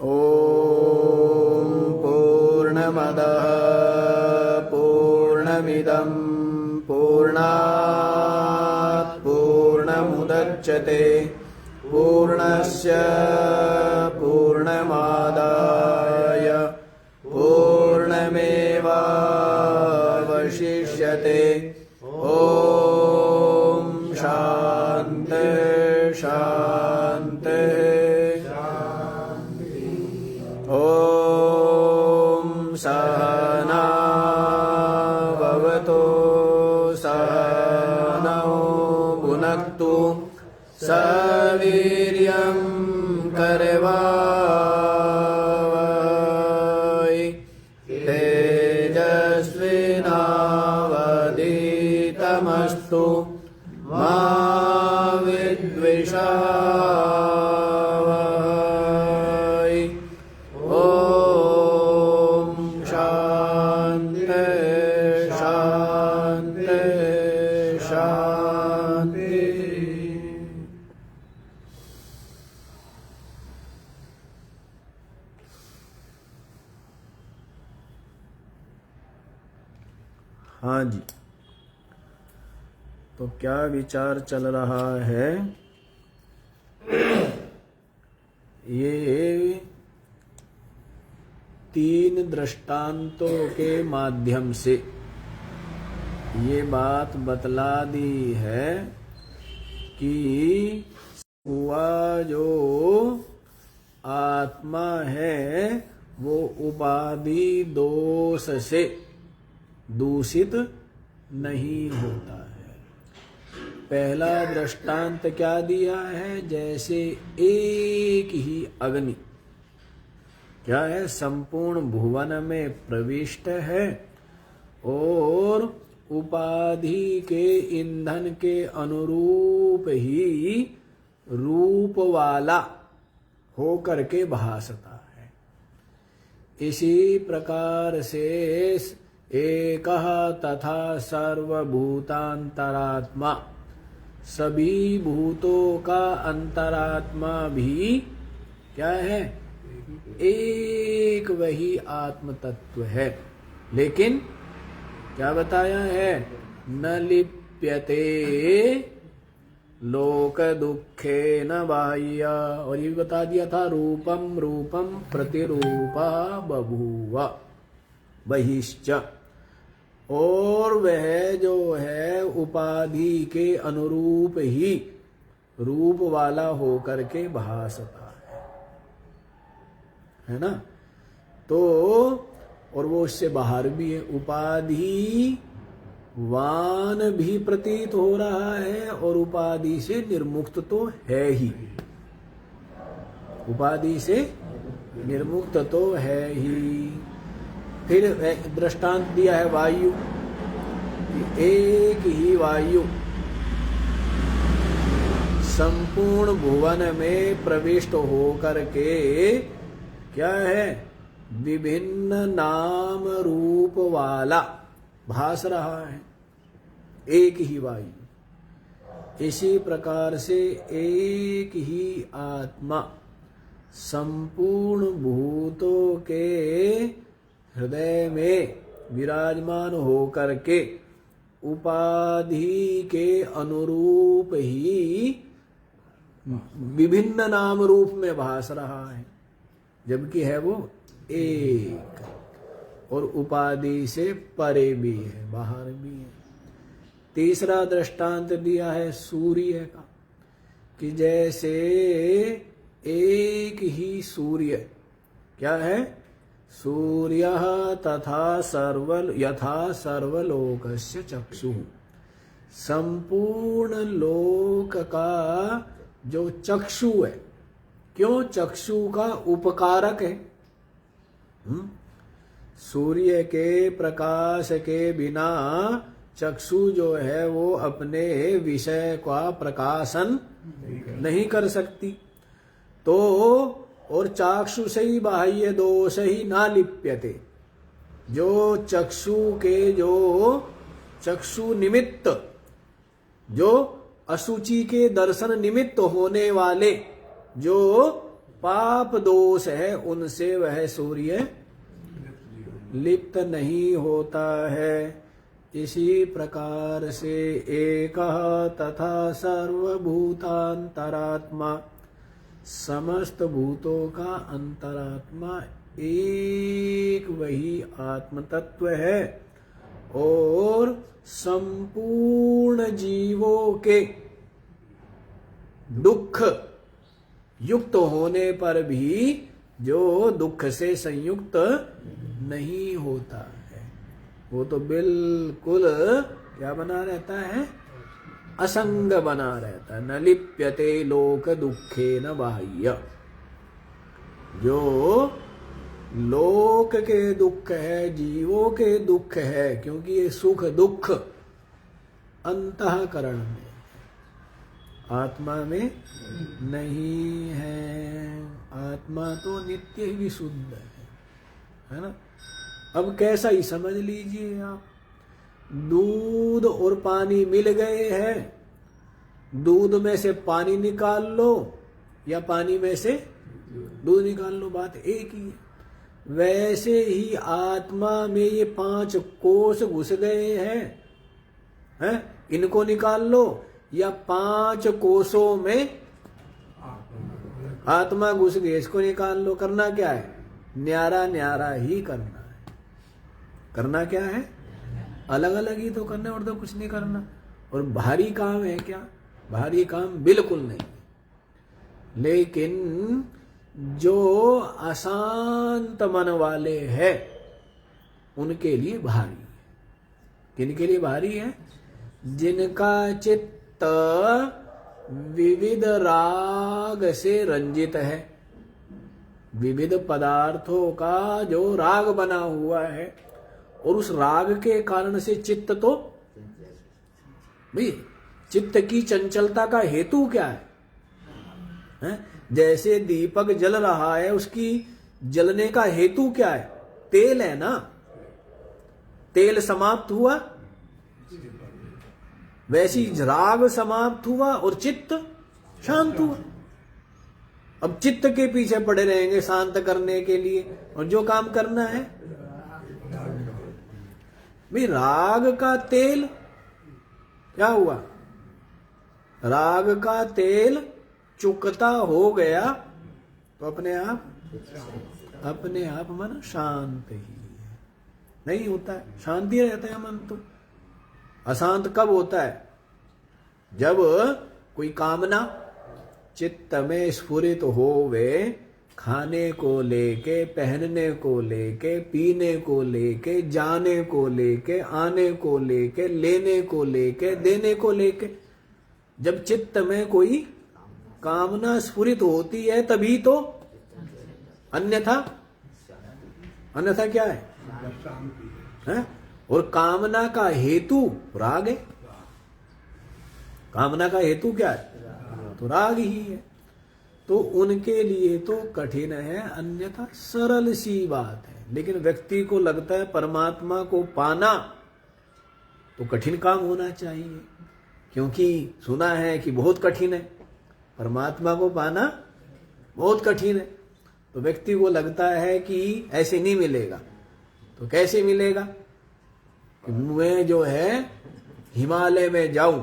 ॐ पूर्णमदः पूर्णमिदं पूर्णात् पूर्णमुदच्यते पूर्णस्य पूर्णमादाय पूर्णमेवावशिष्यते। ॐ शान्ति शान्ति ॐ सहना भवतु सहनौ भुनक्तु सह वीर्यं करवावहै तेजस्विनावधीतमस्तु मा विद्विषावहै। ॐ शान्ति शान्ति शान्ति। हाँ जी, तो क्या विचार चल रहा है? ये 3 दृष्टांतों के माध्यम से ये बात बतला दी है कि हुआ जो आत्मा है वो उपाधि दोष से दूषित नहीं होता है। पहला दृष्टांत क्या दिया है? जैसे एक ही अग्नि क्या है, संपूर्ण भुवन में प्रविष्ट है और उपाधि के ईंधन के अनुरूप ही रूप वाला होकर के भासता है। इसी प्रकार से एकः तथा सर्वभूतांतरात्मा, सभी भूतों का अंतरात्मा भी क्या है? एक वही आत्म तत्व है। लेकिन क्या बताया है? न लिप्यते लोक दुखे न बाह्य। और ये बता दिया था रूपम रूपम प्रतिरूपा बभूव बहिश्च। और वह जो है उपाधि के अनुरूप ही रूप वाला होकर के भासता है ना। तो और वो उससे बाहर भी है, उपाधि वान भी प्रतीत हो रहा है और उपाधि से निर्मुक्त तो है ही, उपाधि से निर्मुक्त तो है ही। फिर दृष्टांत दिया है वायु, एक ही वायु संपूर्ण भुवन में प्रविष्ट होकर के क्या है? विभिन्न नाम रूप वाला भास रहा है, एक ही वायु। इसी प्रकार से एक ही आत्मा संपूर्ण भूतों के हृदय में विराजमान होकर के उपाधि के अनुरूप ही विभिन्न नाम रूप में भास रहा है, जबकि है वो एक, और उपाधि से परे भी है, बाहर भी है। तीसरा दृष्टांत दिया है सूर्य का, कि जैसे एक ही सूर्य क्या है? सूर्यः तथा यथा सर्वलोकस्य चक्षुः, संपूर्ण लोक का जो चक्षु है, क्यों? चक्षु का उपकारक है। सूर्य के प्रकाश के बिना चक्षु जो है वो अपने विषय का प्रकाशन नहीं कर सकती। तो और चाक्षुषी बाह्य दोष ही ना लिप्यते, जो चक्षु के जो चक्षु निमित्त, जो अशुचि के दर्शन निमित्त होने वाले जो पाप दोष है उनसे वह सूर्य लिप्त नहीं होता है। इसी प्रकार से एक तथा सर्वभूतांतरात्मा, समस्त भूतों का अंतरात्मा एक वही आत्म तत्व है और संपूर्ण जीवों के दुख युक्त होने पर भी जो दुख से संयुक्त नहीं होता है, वो तो बिल्कुल क्या बना रहता है, असंग बना रहता है। न लिप्यते लोक दुखे न बाह्य। जो लोक के दुख है, जीवों के दुख है, क्योंकि ये सुख दुख अंतःकरण में, आत्मा में नहीं है। आत्मा तो नित्य ही विशुद्ध है ना। अब कैसा ही समझ लीजिए आप, दूध और पानी मिल गए हैं, दूध में से पानी निकाल लो या पानी में से दूध निकाल लो, बात एक ही है। वैसे ही आत्मा में ये 5 कोष घुस गए हैं, इनको निकाल लो या 5 कोषों में आत्मा घुस गई, इसको निकाल लो। करना क्या है, न्यारा न्यारा ही करना है। करना क्या है, अलग अलग ही तो करना, और तो कुछ नहीं करना। और भारी काम है क्या, भारी काम बिल्कुल नहीं। लेकिन जो अशांत मन वाले हैं उनके लिए भारी है। किनके लिए भारी है, जिनका चित्त विविध राग से रंजित है, विविध पदार्थों का जो राग बना हुआ है, और उस राग के कारण से चित्त तो भाई, चित्त की चंचलता का हेतु क्या है? जैसे दीपक जल रहा है, उसकी जलने का हेतु क्या है, तेल है ना। तेल समाप्त हुआ, वैसी राग समाप्त हुआ और चित्त शांत हुआ। अब चित्त के पीछे पड़े रहेंगे शांत करने के लिए, और जो काम करना है भाई, राग का तेल क्या हुआ, राग का तेल चुकता हो गया तो अपने आप मन शांत ही है। नहीं होता है, शांति रहता है मन तो। अशांत कब होता है, जब कोई कामना चित्त में स्फुरित होवे, खाने को लेके, पहनने को लेके, पीने को लेके, जाने को लेके, आने को लेके, लेने को लेके, देने को लेके, जब चित्त में कोई कामना स्फुरित होती है तभी तो, अन्यथा क्या है? और कामना का हेतु राग है। कामना का हेतु क्या है, तो राग ही है। तो उनके लिए तो कठिन है, अन्यथा सरल सी बात है। लेकिन व्यक्ति को लगता है परमात्मा को पाना तो कठिन काम होना चाहिए, क्योंकि सुना है कि बहुत कठिन है, परमात्मा को पाना बहुत कठिन है। तो व्यक्ति को लगता है कि ऐसे नहीं मिलेगा। तो कैसे मिलेगा, कि मैं जो है हिमालय में जाऊं,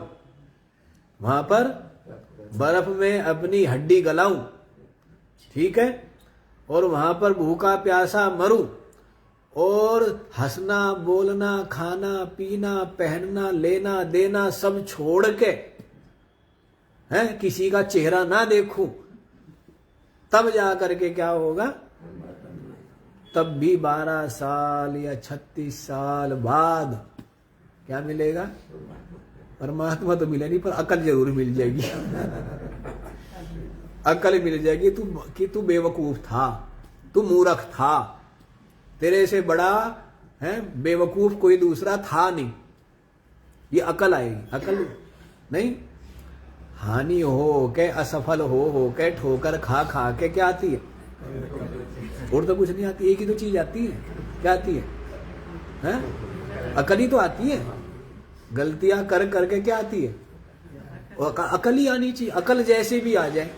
वहां पर बर्फ में अपनी हड्डी गलाऊं, ठीक है, और वहां पर भूखा प्यासा मरूं, और हंसना बोलना खाना पीना पहनना लेना देना सब छोड़ के है किसी का चेहरा ना देखूं, तब जा करके क्या होगा, तब भी 12 साल या 36 साल बाद क्या मिलेगा, परमात्मा तो मिले नहीं पर अकल जरूर मिल जाएगी। अकल मिल जाएगी कि तू बेवकूफ था, तू मूर्ख था, तेरे से बड़ा है बेवकूफ कोई दूसरा था नहीं। ये अकल आएगी, अकल नहीं। हानि हो के, असफल हो के, ठोकर खा खा के क्या आती है, और तो कुछ नहीं आती। एक ही तो चीज आती है, क्या आती है? अकल ही तो आती है। गलतियां कर करके क्या आती है, और अकल ही आनी चाहिए। अकल जैसे भी आ जाए,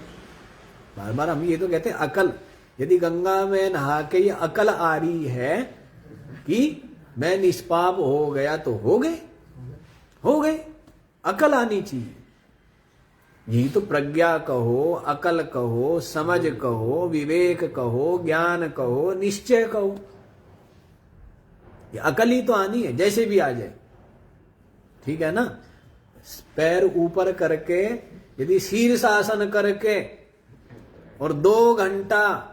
बार बार हम ये तो कहते हैं अकल। यदि गंगा में नहा के ये अकल आ रही है कि मैं निष्पाप हो गया, तो हो गए। अकल आनी चाहिए। यही तो प्रज्ञा कहो, अकल कहो, समझ कहो, विवेक कहो, ज्ञान कहो, निश्चय कहो। ये अकल ही तो आनी है, जैसे भी आ जाए। ठीक है ना। पैर ऊपर करके यदि शीर्षासन करके और 2 घंटा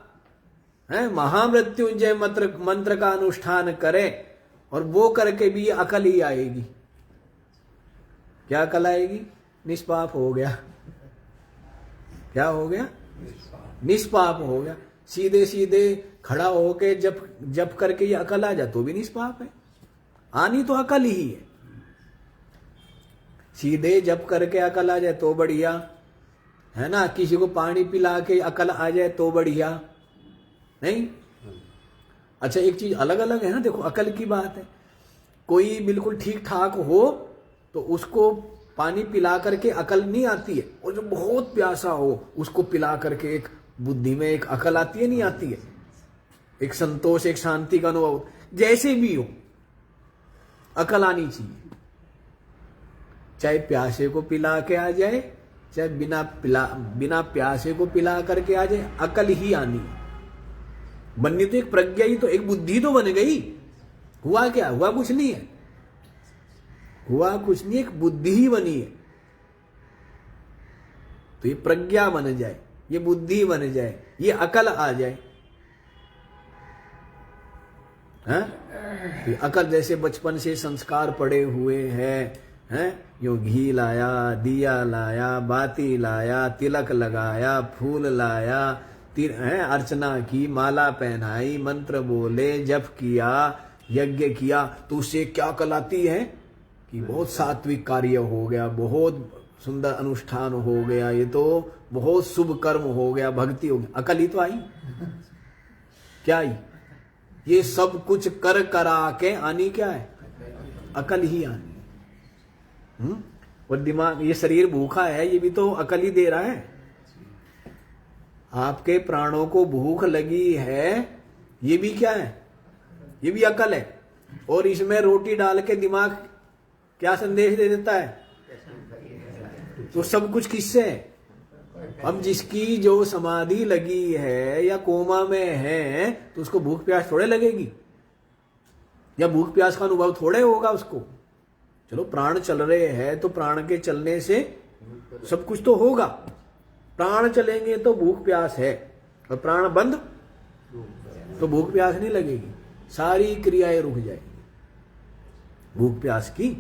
महामृत्युंजय मंत्र का अनुष्ठान करे, और वो करके भी अकल ही आएगी। क्या अकल आएगी? निष्पाप हो गया। क्या हो गया? निष्पाप हो गया। सीधे सीधे खड़ा होके जप करके ये अकल आ जाए तो भी निष्पाप है। आनी तो अकल ही है। सीधे जप करके अकल आ जाए तो बढ़िया है ना। किसी को पानी पिला के अकल आ जाए तो बढ़िया नहीं। अच्छा, एक चीज अलग अलग है ना। देखो, अकल की बात है। कोई बिल्कुल ठीक ठाक हो तो उसको पानी पिला करके अकल नहीं आती है, और जो बहुत प्यासा हो उसको पिला करके एक बुद्धि में एक अकल आती है, नहीं आती है? एक संतोष, एक शांति का अनुभव। जैसे भी हो अकल आनी चाहिए। चाहे प्यासे को पिला के आ जाए, चाहे बिना प्यासे को पिला करके आ जाए, अकल ही आनी है। बननी तो एक प्रज्ञा ही, तो एक बुद्धि तो बन गई। हुआ क्या? हुआ कुछ नहीं है। हुआ कुछ नहीं, एक बुद्धि ही बनी है। तो ये प्रज्ञा बन जाए, ये बुद्धि बन जाए, ये अकल आ जाए। तो अकल जैसे बचपन से संस्कार पड़े हुए हैं, यो घी लाया, दिया लाया, बाती लाया, तिलक लगाया, फूल लाया, अर्चना की, माला पहनाई, मंत्र बोले, जप किया, यज्ञ किया, तो उससे क्या अकल आती है कि बहुत सात्विक कार्य हो गया, बहुत सुंदर अनुष्ठान हो गया, ये तो बहुत शुभ कर्म हो गया, भक्ति हो गई। अकल ही तो आई। क्या आई? ये सब कुछ कर करा के आनी क्या है? अकल ही आनी। और दिमाग, ये शरीर भूखा है, ये भी तो अकल ही दे रहा है। आपके प्राणों को भूख लगी है, ये भी क्या है? ये भी अकल है। और इसमें रोटी डाल के दिमाग क्या संदेश दे देता है? तो सब कुछ किससे है? अब जिसकी जो समाधि लगी है या कोमा में है, तो उसको भूख प्यास थोड़े लगेगी, या भूख प्यास का अनुभव थोड़े होगा उसको। चलो, प्राण चल रहे हैं तो प्राण के चलने से सब कुछ तो होगा। प्राण चलेंगे तो भूख प्यास है, और प्राण बंद तो भूख प्यास नहीं लगेगी, सारी क्रियाएं रुक जाएंगी भूख प्यास की।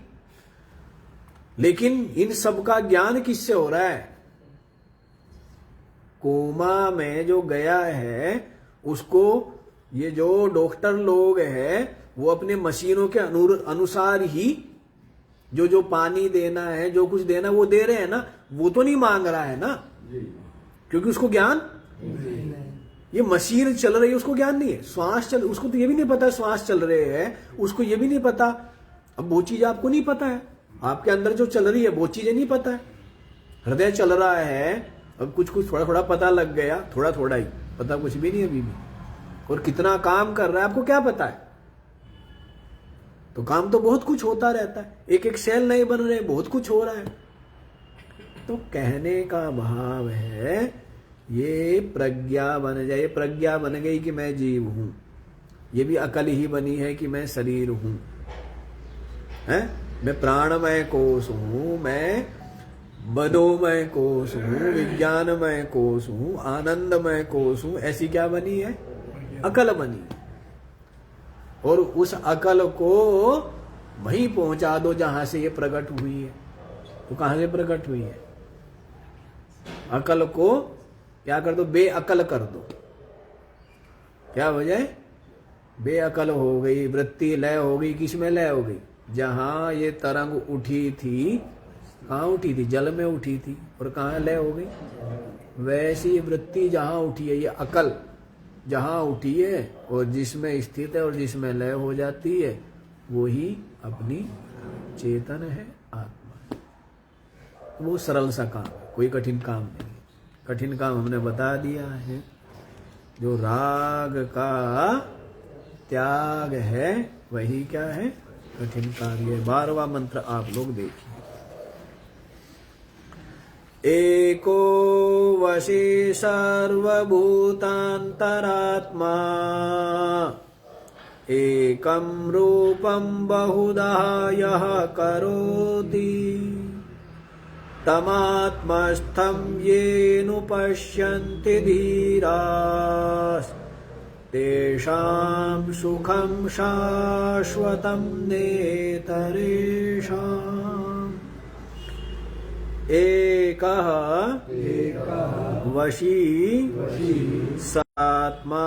लेकिन इन सब का ज्ञान किससे हो रहा है? कोमा में जो गया है उसको ये जो डॉक्टर लोग हैं, वो अपने मशीनों के अनुसार ही जो पानी देना है, जो कुछ देना वो दे रहे हैं ना। वो तो नहीं मांग रहा है ना, क्योंकि उसको ज्ञान, ये मशीन चल रही है, उसको ज्ञान नहीं है। श्वास चल, उसको तो ये भी नहीं पता श्वास चल रहे हैं, उसको ये भी नहीं पता। अब वो चीज आपको नहीं पता है, आपके अंदर जो चल रही है वो चीजें नहीं पता है। हृदय चल रहा है, अब कुछ थोड़ा थोड़ा पता लग गया, थोड़ा थोड़ा ही पता, कुछ भी नहीं अभी भी। और कितना काम कर रहा है आपको क्या पता है? तो काम तो बहुत कुछ होता रहता है, एक एक सेल नहीं बन रहे, बहुत कुछ हो रहा है। तो कहने का भाव है, ये प्रज्ञा बन जाए। प्रज्ञा बन गई कि मैं जीव हूं, ये भी अकल ही बनी है कि मैं शरीर हूं, मैं प्राणमय कोश हूं, मैं मनोमय कोश हूं, विज्ञानमय कोश हूं, आनंदमय कोश हूं। ऐसी क्या बनी है? अकल बनी। और उस अकल को वहीं पहुंचा दो जहां से ये प्रकट हुई है। तो कहां से प्रकट हुई है? अकल को क्या कर दो? बेअकल कर दो। क्या वजह? बेअकल हो गई, वृत्ति लय हो गई। किस में लय हो गई? जहां ये तरंग उठी थी, कहां उठी थी? जल में उठी थी। और कहां लय हो गई? वैसी वृत्ति जहां उठी है, ये अकल जहां उठी है और जिसमें स्थित है और जिसमें लय हो जाती है, वो ही अपनी चेतन है, आत्मा। वो सरल सा काम है, कोई कठिन काम नहीं है। कठिन काम हमने बता दिया है। जो राग का त्याग है वही क्या है, कठिन कार्य। 12वां मंत्र आप लोग देखिए। एको वशी सर्वभूतान्तरात्मा एकं रूपं बहुधा यः करोति तमात्मस्थं येनुपश्यन्ति धीराः तेषां सुखं शाश्वतं नेतरेषाम्। एकः वशी सात्मा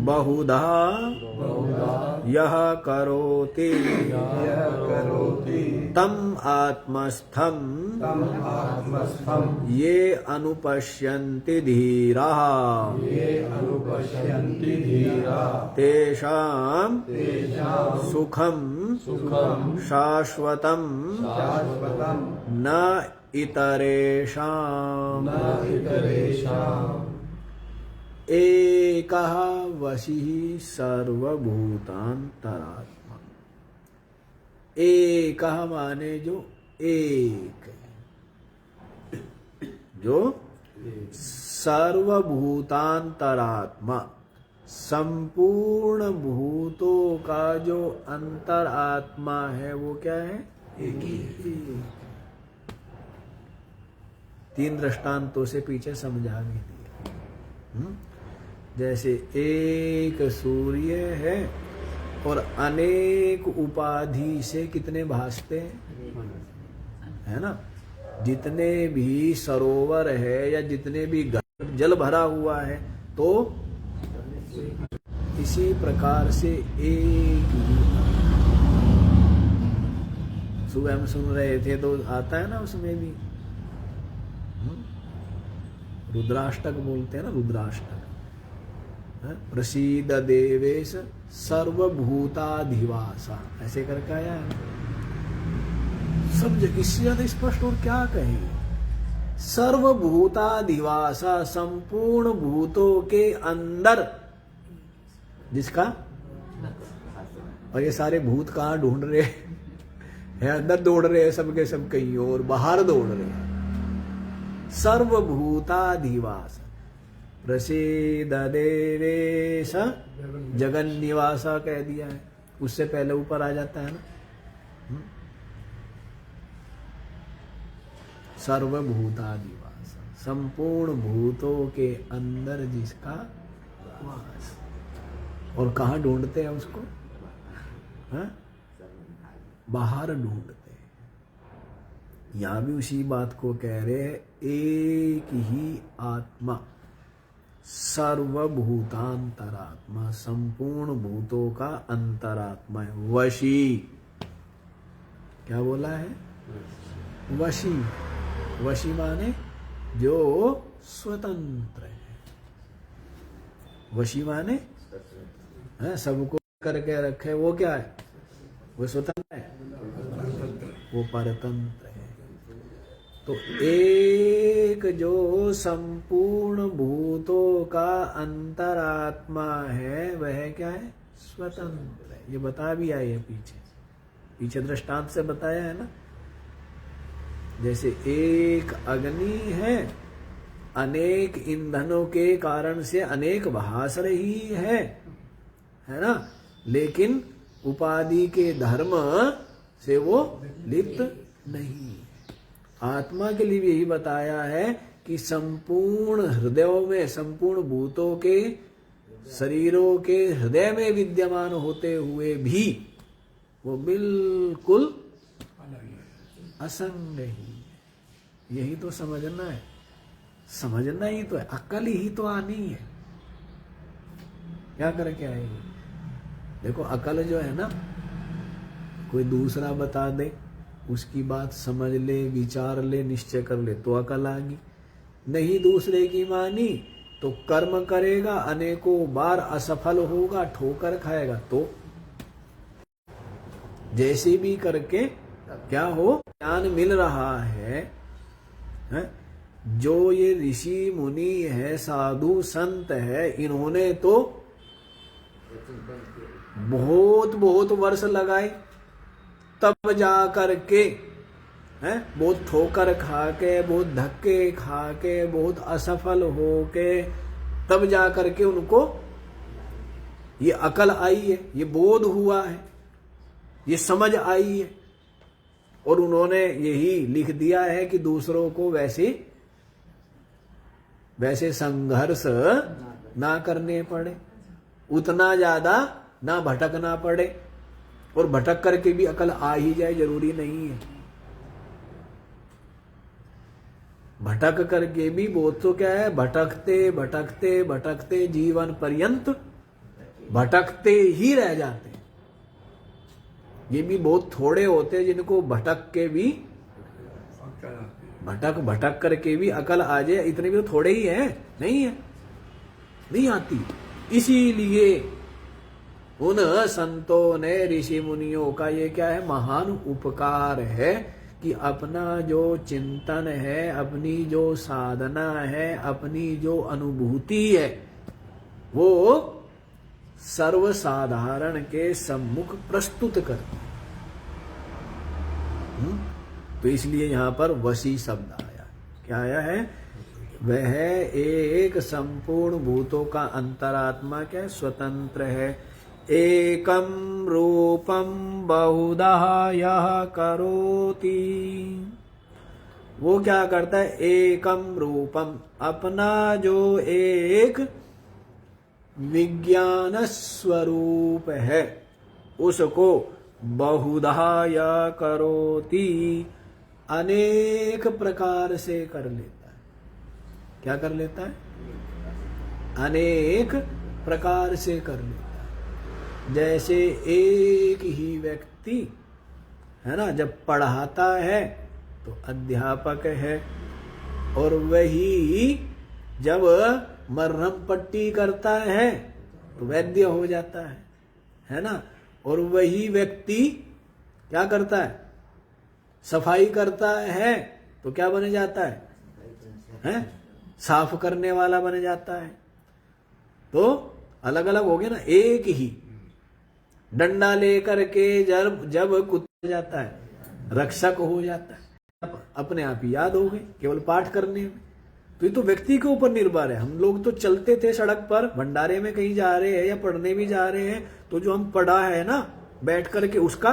बहुधा यह करोति तम आत्मस्थम ये अनुपश्यन्ति धीराः तेषां सुखं शाश्वतं न इतरेषाम्। एकः वशी सर्वभूतान्तरात्मा। एकः माने जो एक, जो सर्वभूतान्तरात्मा, संपूर्ण भूतों का जो अंतरात्मा है वो क्या है, एक ही। 3 दृष्टांतों से पीछे समझा भी दिया। जैसे एक सूर्य है और अनेक उपाधि से कितने भासते हैं, है ना। जितने भी सरोवर है या जितने भी जल भरा हुआ है तो इसी प्रकार से एक ही। सुबह हम सुन रहे थे तो आता है ना उसमें भी रुद्राष्टक बोलते हैं ना, रुद्राष्टक। प्रसीद देवेश सर्वभूताधिवासा, ऐसे करके आया है सब जगह। इससे ज्यादा स्पष्ट और क्या कहें। सर्वभूताधिवासा, संपूर्ण भूतों के अंदर जिसका। और ये सारे भूत कहाँ ढूंढ रहे हैं, अंदर दौड़ रहे हैं सबके सब, कहीं और बाहर दौड़ रहे हैं। सर्वभूताधिवास प्रसीद देवेश, जगन्निवासा कह दिया है, उससे पहले ऊपर आ जाता है ना। सर्वभूताधिवास, संपूर्ण भूतों के अंदर जिसका वास। और कहाँ ढूंढते हैं उसको, है? बाहर ढूंढते हैं। यहां भी उसी बात को कह रहे हैं, एक ही आत्मा, सर्वभूतांतरात्मा, संपूर्ण भूतों का अंतरात्मा है। वशी, क्या बोला है, वशी। वशी माने जो स्वतंत्र है। वशी माने है, सबको करके रखे, वो क्या है, वो स्वतंत्र है, वो परतंत्र है। तो एक जो संपूर्ण भूतों का अंतरात्मा है वह क्या है, स्वतंत्र है। ये बता भी आए है पीछे दृष्टांत से बताया है ना। जैसे एक अग्नि है, अनेक ईंधनों के कारण से अनेक भास रही है ना, लेकिन उपाधि के धर्म से वो लिप्त नहीं। आत्मा के लिए भी यही बताया है कि संपूर्ण हृदयों में, संपूर्ण भूतों के शरीरों के हृदय में विद्यमान होते हुए भी वो बिल्कुल असंग ही है। यही तो समझना है, समझना ही तो है, अक्ल ही तो आनी है। क्या करके आएगी। देखो अकल जो है ना, कोई दूसरा बता दे, उसकी बात समझ ले, विचार ले, निश्चय कर ले तो अकल आ गई। नहीं दूसरे की मानी तो कर्म करेगा, अनेकों बार असफल होगा, ठोकर खाएगा, तो जैसे भी करके क्या हो, ज्ञान मिल रहा है हैं? जो ये ऋषि मुनि है, साधु संत है, इन्होंने तो बहुत बहुत वर्ष लगाए, तब जा करके हैं, बहुत ठोकर खा के, बहुत धक्के खा के, बहुत असफल हो के, तब जा करके उनको ये अकल आई है, ये बोध हुआ है, ये समझ आई है, और उन्होंने यही लिख दिया है कि दूसरों को वैसे संघर्ष ना करने पड़े, उतना ज्यादा ना भटकना पड़े, और भटक करके भी अकल आ ही जाए जरूरी नहीं है। भटक करके भी बहुत तो क्या है, भटकते भटकते भटकते जीवन पर्यंत भटकते ही रह जाते हैं। ये भी बहुत थोड़े होते हैं जिनको भटक के भी भटक करके भी अकल आ जाए, इतने भी तो थोड़े ही हैं, नहीं आती। इसीलिए उन संतों ने, ऋषि मुनियों का ये क्या है, महान उपकार है कि अपना जो चिंतन है, अपनी जो साधना है, अपनी जो अनुभूति है, वो सर्वसाधारण के सम्मुख प्रस्तुत करते। तो इसलिए यहां पर वशी शब्द आया। क्या आया है? वह एक संपूर्ण भूतों का अंतरात्मा क्या स्वतंत्र है। एकम रूपम बहुधा यह करोति, वो क्या करता है? एकम रूपम, अपना जो एक विज्ञान स्वरूप है उसको बहुधा यह करोति, अनेक प्रकार से कर लेता है। क्या कर लेता है? अनेक प्रकार से कर लेता है। जैसे एक ही व्यक्ति है ना, जब पढ़ाता है तो अध्यापक है, और वही जब मरहम पट्टी करता है तो वैद्य हो जाता है ना। और वही व्यक्ति क्या करता है? सफाई करता है तो क्या बन जाता है? हैं? साफ करने वाला बन जाता है। तो अलग अलग हो गया ना। एक ही डंडा लेकर के जब कुत्ता जाता है, रक्षक हो जाता है, अपने आप ही याद हो गए केवल पाठ करने में। तो ये तो व्यक्ति के ऊपर निर्भर है। हम लोग तो चलते थे सड़क पर, भंडारे में कहीं जा रहे हैं या पढ़ने भी जा रहे हैं, तो जो हम पढ़ा है ना बैठ करके, उसका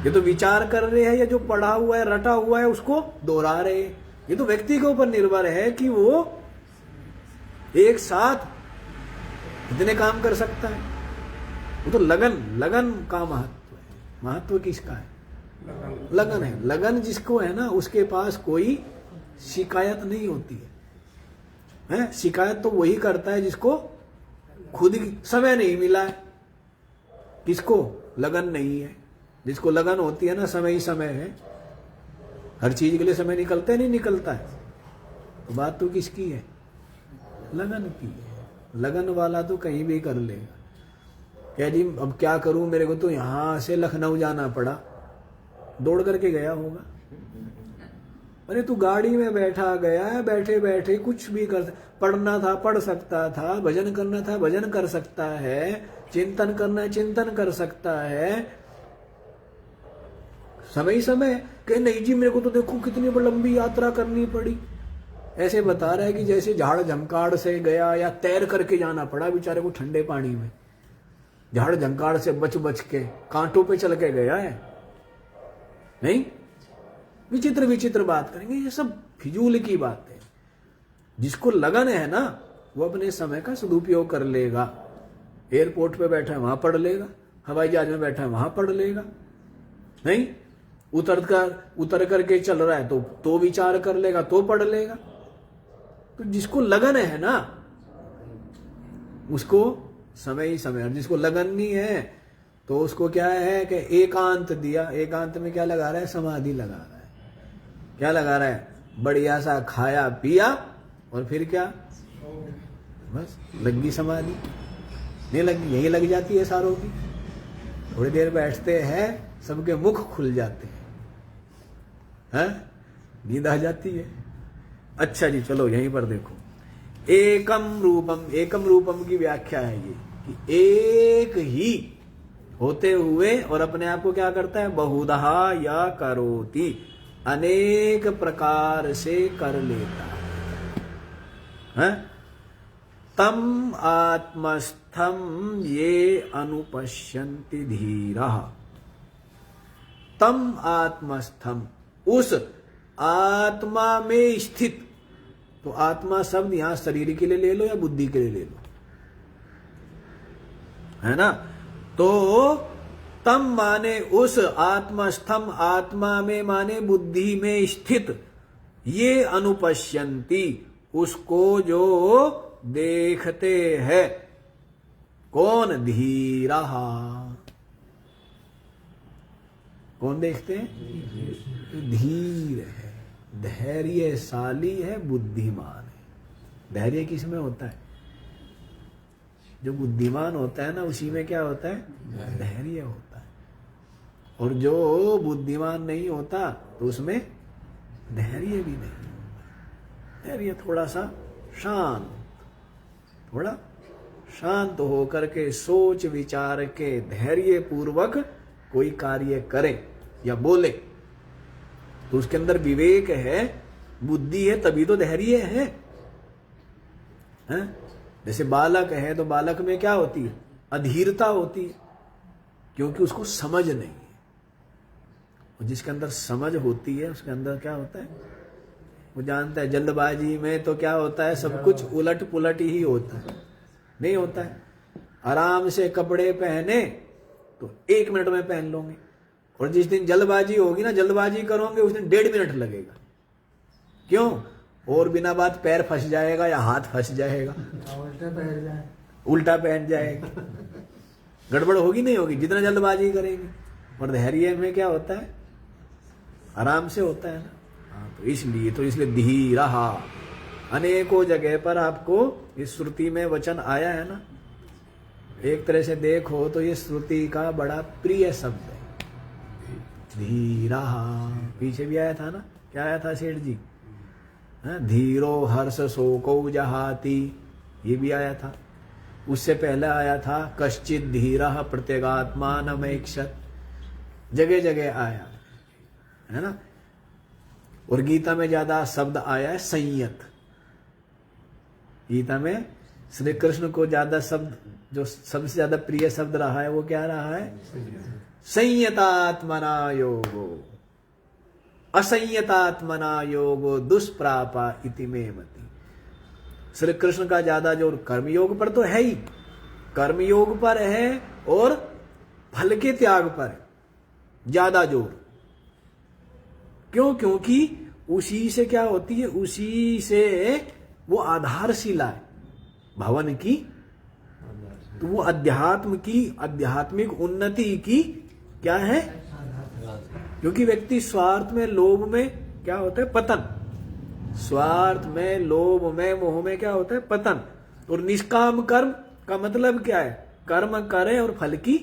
ये तो विचार कर रहे हैं, या जो पढ़ा हुआ है रटा हुआ है उसको दोहरा रहे हैं। ये तो व्यक्ति के ऊपर निर्भर है कि वो एक साथ इतने काम कर सकता है। वो तो लगन का महत्व है। महत्व किसका है? लगन है। लगन जिसको है ना, उसके पास कोई शिकायत नहीं होती है। शिकायत तो वही करता है जिसको खुद समय नहीं मिला है। किसको लगन नहीं है? जिसको लगन होती है ना, समय ही समय है, हर चीज के लिए समय निकलता है, नहीं निकलता है। तो बात तो किसकी है? लगन की है। लगन वाला तो कहीं भी कर लेगा। क्या जी अब क्या करूं, मेरे को तो यहां से लखनऊ जाना पड़ा, दौड़ करके गया होगा। अरे तू गाड़ी में बैठा गया है, बैठे बैठे कुछ भी कर, पढ़ना था पढ़ सकता था, भजन करना था भजन कर सकता है, चिंतन करना है चिंतन कर सकता है। समय समय कहे नहीं जी मेरे को तो देखो कितनी लंबी यात्रा करनी पड़ी। ऐसे बता रहा है कि जैसे झाड़ झंकाड़ से गया, या तैर करके जाना पड़ा बेचारे को ठंडे पानी में, झाड़ झंकाड़ से बच बच के कांटों पे चल के गया है। नहीं, विचित्र विचित्र बात करेंगे, ये सब फिजूल की बात है। जिसको लगन है ना, वो अपने समय का सदुपयोग कर लेगा। एयरपोर्ट पे बैठा है वहां पढ़ लेगा, हवाई जहाज में बैठा है वहां पढ़ लेगा। नहीं, उतर करके चल रहा है तो विचार कर लेगा, तो पढ़ लेगा। तो जिसको लगन है ना, उसको समय ही समय। और जिसको लगन नहीं है तो उसको क्या है कि एकांत दिया। एकांत में क्या लगा रहा है? समाधि लगा रहा है। क्या लगा रहा है? बढ़िया सा खाया पिया और फिर क्या, बस लगी समाधि। नहीं लगी, यही लग जाती है सारों की। थोड़ी देर बैठते हैं, सबके मुख खुल जाते हैं। नींद आ जाती है। अच्छा जी, चलो यहीं पर देखो, एकम रूपम की व्याख्या है ये कि एक ही होते हुए और अपने आप को क्या करता है, बहुधा या करोति, अनेक प्रकार से कर लेता है। तम आत्मस्थम ये अनुपश्यन्ति धीरः। तम आत्मस्थम, उस आत्मा में स्थित। तो आत्मा शब्द यहां शरीर के लिए ले लो या बुद्धि के लिए ले लो, है ना। तो तम माने उस, आत्मस्थम आत्मा में माने बुद्धि में स्थित, ये अनुपश्यन्ति उसको जो देखते हैं। कौन? धीरः। कौन देखते हैं? धीर है, धैर्यशाली है, बुद्धिमान है। धैर्य किस में होता है? जो बुद्धिमान होता है ना, उसी में क्या होता है? धैर्य होता है। और जो बुद्धिमान नहीं होता तो उसमें धैर्य भी नहीं होता। धैर्य थोड़ा सा शांत, थोड़ा शांत होकर के सोच विचार के धैर्य पूर्वक कोई कार्य करे या बोले तो उसके अंदर विवेक है, बुद्धि है, तभी तो धैर्य है। जैसे बालक है तो बालक में क्या होती है? अधीरता होती है, क्योंकि उसको समझ नहीं है। और जिसके अंदर समझ होती है उसके अंदर क्या होता है? वो जानता है जल्दबाजी में तो क्या होता है, सब कुछ उलट पुलट ही होता है। नहीं होता है। आराम से कपड़े पहने तो 1 मिनट में पहन लोगे, और जिस दिन जल्दबाजी होगी ना, जल्दबाजी करोगे, उस दिन 1.5 मिनट लगेगा। क्यों? और बिना बात पैर फंस जाएगा या हाथ फंस जाएगा, उल्टा पहन जाएगा, गड़बड़ होगी नहीं होगी जितना जल्दबाजी करेंगे। और धैर्य में क्या होता है? आराम से होता है ना। तो इसलिए धीरः, अनेकों जगह पर आपको इस श्रुति में वचन आया है ना। एक तरह से देखो तो ये श्रुति का बड़ा प्रिय शब्द है, धीरः। पीछे भी आया था ना, क्या आया था सेठ जी? धीरो हर्ष शोको जहाति, ये भी आया था। उससे पहले आया था कश्चित धीरः प्रत्यगात्मानमैक्षत। जगह जगह आया है ना। और गीता में ज्यादा शब्द आया है संयत। गीता में श्री कृष्ण को ज्यादा शब्द, जो सबसे ज्यादा प्रिय शब्द रहा है वो क्या रहा है? संयतात्मना योगो, असंयतात्मना योगो दुष्प्रापा इति मे मति। श्री कृष्ण का ज्यादा जोर कर्मयोग पर तो है ही, कर्मयोग पर है, और फल के त्याग पर है ज्यादा जोर। क्यों? क्योंकि उसी से क्या होती है? उसी से वो आधारशिला है भवन की। तो वो अध्यात्म की, आध्यात्मिक उन्नति की क्या है? क्योंकि व्यक्ति स्वार्थ में, लोभ में क्या होता है? पतन। स्वार्थ में, लोभ में, मोह में क्या होता है? पतन। और निष्काम कर्म का मतलब क्या है? कर्म करे और फल की,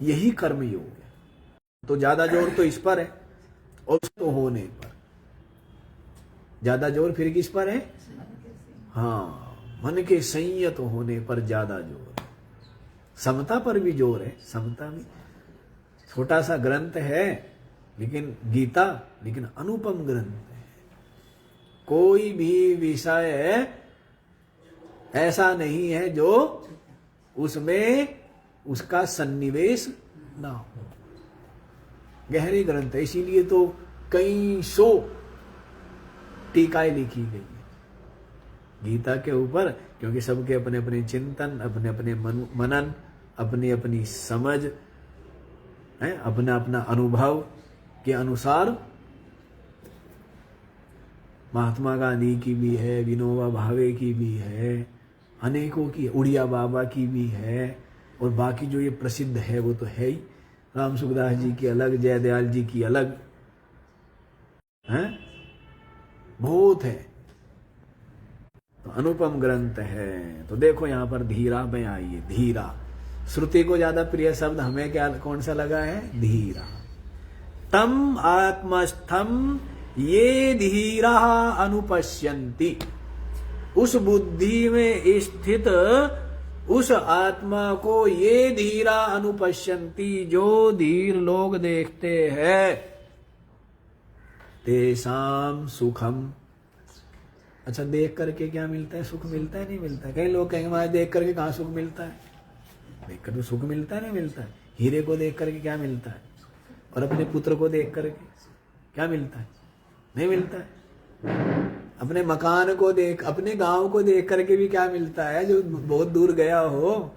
यही कर्म योग है। तो ज्यादा जोर तो इस पर है, और उसको होने पर ज्यादा जोर फिर किस पर है? हाँ, मन के संयत होने पर ज्यादा जोर है। समता पर भी जोर है। समता भी छोटा सा ग्रंथ है, लेकिन गीता, लेकिन अनुपम ग्रंथ है। कोई भी विषय ऐसा नहीं है जो उसमें उसका सन्निवेश ना हो। गहरी ग्रंथ है, इसीलिए तो कई 100 टीकाएं लिखी गई है गीता के ऊपर, क्योंकि सबके अपने अपने चिंतन, अपने अपने मनन, अपनी अपनी समझ है, अपना अपना अनुभव के अनुसार। महात्मा गांधी की भी है, विनोबा भावे की भी है, अनेकों की, उड़िया बाबा की भी है, और बाकी जो ये प्रसिद्ध है वो तो है ही। राम सुखदास जी की अलग, जयदयाल जी की अलग है, बहुत है। तो अनुपम ग्रंथ है। तो देखो यहां पर धीरा में आई है, धीरा। श्रुति को ज्यादा प्रिय शब्द हमें क्या, कौन सा लगा है? धीरा। तम आत्मस्थम ये धीरा अनुपश्यन्ति, उस बुद्धि में स्थित उस आत्मा को ये धीरा अनुपश्यन्ति, जो धीर लोग देखते हैं, तेषाम सुखम। अच्छा, देख करके क्या मिलता है? सुख मिलता है? नहीं मिलता है। कई लोग कहेंगे हमारे देख करके कहाँ सुख मिलता है? देख कर तो सुख मिलता है? नहीं मिलता है। हीरे को देख करके क्या मिलता है? और अपने पुत्र को देख करके क्या मिलता है? नहीं मिलता है। अपने मकान को देख, अपने गांव को देख करके भी क्या मिलता है? जो बहुत दूर गया हो,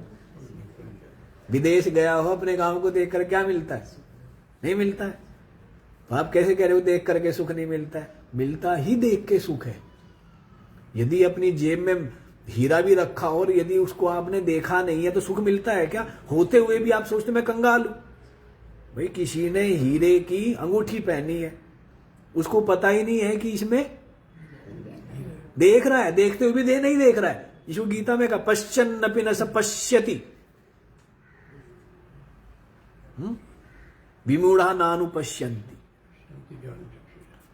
विदेश गया हो, अपने गांव को देख कर क्या मिलता है? नहीं मिलता है। तो आप कैसे कह रहे हो देख करके सुख नहीं मिलता है? मिलता ही देख के सुख है। यदि अपनी जेब में हीरा भी रखा और यदि उसको आपने देखा नहीं है तो सुख मिलता है क्या? होते हुए भी आप सोचते मैं कंगाल हूं। भाई, किसी ने हीरे की अंगूठी पहनी है, उसको पता ही नहीं है कि इसमें देख रहा है, देखते हुए भी नहीं देख रहा है। यीशु गीता में कहा पश्चन्नपि न स पश्यति, विमूढ़ा नानुपश्यन्ति।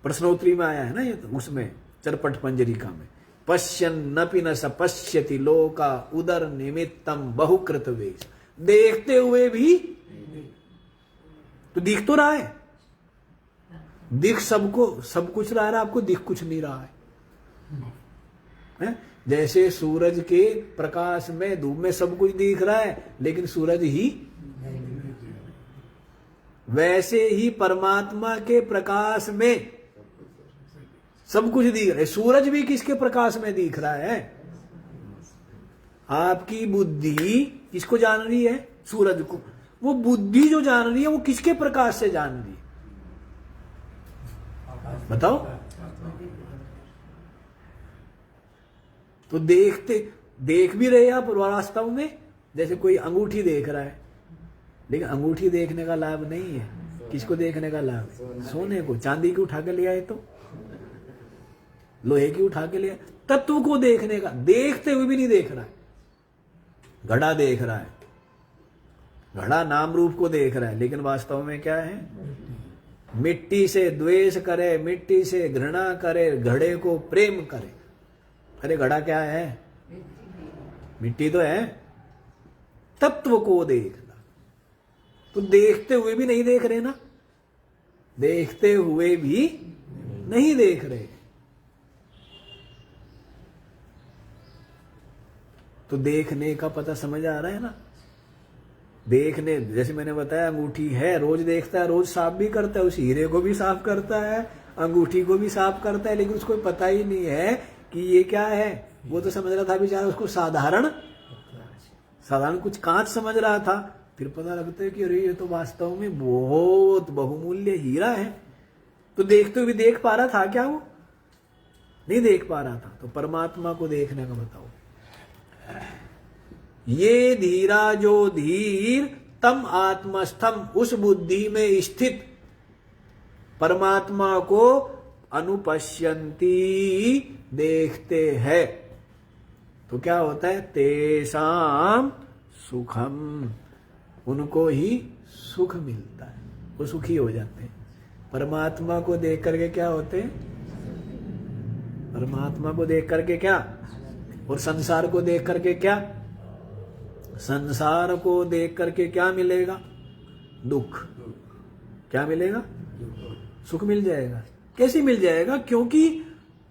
प्रश्नोत्तरी में आया है ना ये, तो उसमें चरपट पंजरिका में पश्यन्नपि न स पश्यति लोका उदर निमित्तम बहुकृत वेश। देखते हुए भी तो दिख तो रहा है, दिख सबको सब कुछ रहा है, आपको दिख कुछ नहीं रहा है? जैसे सूरज के प्रकाश में, धूप में सब कुछ दिख रहा है लेकिन सूरज ही, वैसे ही परमात्मा के प्रकाश में सब कुछ दिख रहा है। सूरज भी किसके प्रकाश में दिख रहा है? आपकी बुद्धि किसको जान रही है? सूरज को। वो बुद्धि जो जान रही है वो किसके प्रकाश से जान रही है? बताओ। तो देख भी रहे आप वास्तव में, जैसे कोई अंगूठी देख रहा है, लेकिन अंगूठी देखने का लाभ नहीं है। किसको देखने का लाभ है? सोने को। चांदी की उठा के ले आए तो लोहे की उठा के ले आए। तत्व को देखने का, देखते हुए भी नहीं देख रहा है। घड़ा देख रहा है, घड़ा नाम रूप को देख रहा है, लेकिन वास्तव में क्या है? मिट्टी से द्वेष करे, मिट्टी से घृणा करे, घड़े को प्रेम करे। अरे घड़ा क्या है? मिट्टी तो है। तत्व को देखना, तो देखते हुए भी नहीं देख रहे ना, देखते हुए भी नहीं देख रहे। तो देखने का पता समझ आ रहा है ना? देखने, जैसे मैंने बताया अंगूठी है, रोज देखता है, रोज साफ भी करता है, उस हीरे को भी साफ करता है, अंगूठी को भी साफ करता है, लेकिन उसको पता ही नहीं है कि ये क्या है। वो तो समझ रहा था बेचारा, उसको साधारण कुछ कांच समझ रहा था। फिर पता लगता है कि अरे ये तो वास्तव में बहुत बहुमूल्य हीरा है। तो देखते हुए देख पा रहा था क्या? वो नहीं देख पा रहा था। तो परमात्मा को देखने का बताओ। ये धीरा जो धीर तम आत्मस्थम, उस बुद्धि में स्थित परमात्मा को अनुपश्यन्ति, देखते हैं। तो क्या होता है? तेषाम सुखम, उनको ही सुख मिलता है, वो सुखी हो जाते हैं। परमात्मा को देख करके क्या होते हैं? परमात्मा को देख करके क्या? और संसार को देख करके क्या? संसार को देख करके क्या मिलेगा? दुख। क्या मिलेगा? सुख मिल जाएगा। कैसे मिल जाएगा? क्योंकि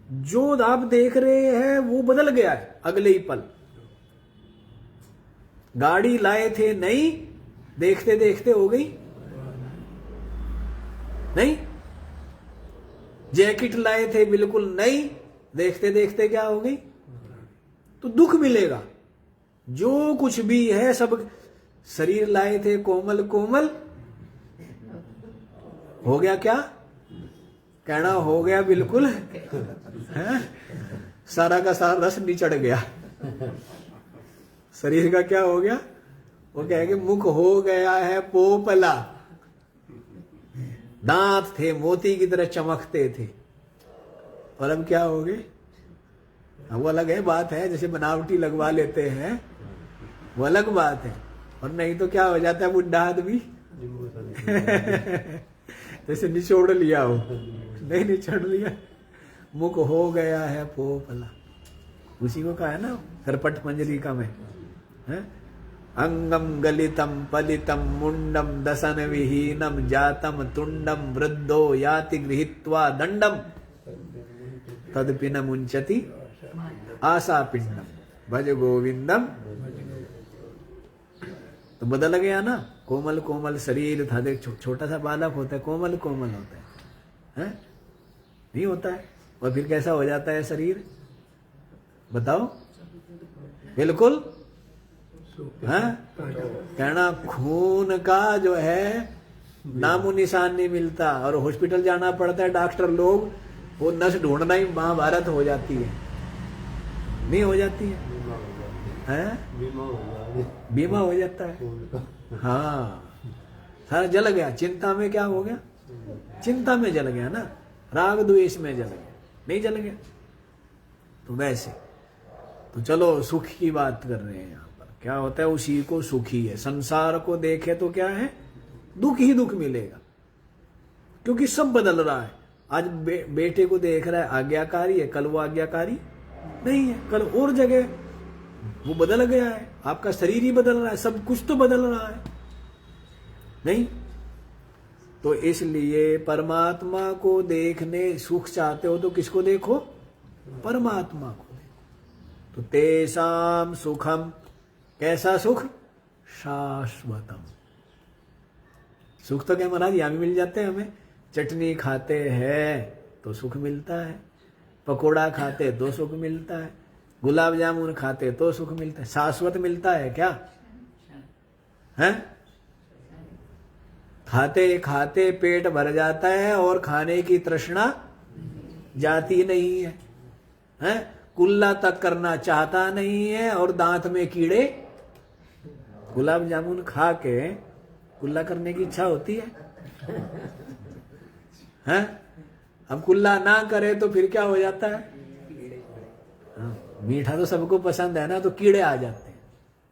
जो आप देख रहे हैं वो बदल गया है अगले ही पल। गाड़ी लाए थे नई, देखते देखते हो गई नहीं। जैकेट लाए थे बिल्कुल नई, देखते देखते क्या हो गई? तो दुख मिलेगा। जो कुछ भी है सब, शरीर लाए थे कोमल कोमल, हो गया क्या? कहना हो गया बिल्कुल है? सारा का सारा रस निचड़ गया। शरीर का क्या हो गया? वो कहेंगे मुख हो गया है पोपला, दांत थे मोती की तरह चमकते थे, और अब क्या हो गए? वो अलग है बात है, जैसे बनावटी लगवा लेते हैं वो अलग बात है। और नहीं तो क्या हो जाता है बुढ़ा आदमी जैसे निचोड़ लिया हो, नहीं निचोड़ लिया, मुख हो गया है पोपला। उसी को कहा है ना करपट मंजरी में है? अंगम गलितम पलितम मुंडम दसन विहीनम जातम तुंडम वृद्धो याति गृहीत्वा दंडम तदपि न मुंचति आशा पिंडम भज गोविंदम। तो बदल गया ना, कोमल कोमल शरीर था, देख छोटा सा बालक होता है, कोमल कोमल होता है? नहीं होता है। और फिर कैसा हो जाता है शरीर, बताओ? बिल्कुल कहना खून का जो है नामो निशान नहीं मिलता, और हॉस्पिटल जाना पड़ता है, डॉक्टर लोग वो नस ढूंढना ही महाभारत हो जाती है, नहीं हो जाती है? बीमा हो जाता है। हाँ, सारा जल गया। चिंता में क्या हो गया? चिंता में जल गया ना, राग द्वेष में जल गया, नहीं जल गया। तो वैसे तो चलो सुख की बात कर रहे हैं यहाँ पर। क्या होता है? उसी को सुख ही है। संसार को देखे तो क्या है? दुख ही दुख मिलेगा, क्योंकि सब बदल रहा है। आज बेटे को देख रहा है आज्ञाकारी है, कल वो आज्ञाकारी नहीं है, कल और जगह वो बदल गया है। आपका शरीर ही बदल रहा है, सब कुछ तो बदल रहा है, नहीं? तो इसलिए परमात्मा को देखने, सुख चाहते हो तो किसको देखो? परमात्मा को देखो। तो तेसाम सुखम, कैसा सुख? शाश्वतम। सुख तो क्या महाराज यहां भी मिल जाते हैं हमें। चटनी खाते हैं तो सुख मिलता है, पकोड़ा खाते तो सुख मिलता है, गुलाब जामुन खाते तो सुख मिलता है। शाश्वत मिलता है क्या? हैं? खाते खाते पेट भर जाता है और खाने की तृष्णा जाती नहीं है, हैं? कुल्ला तक करना चाहता नहीं है और दांत में कीड़े। गुलाब जामुन खा के कुल्ला करने की इच्छा होती है, हैं? अब कुल्ला ना करे तो फिर क्या हो जाता है? मीठा तो सबको पसंद है ना, तो कीड़े आ जाते हैं,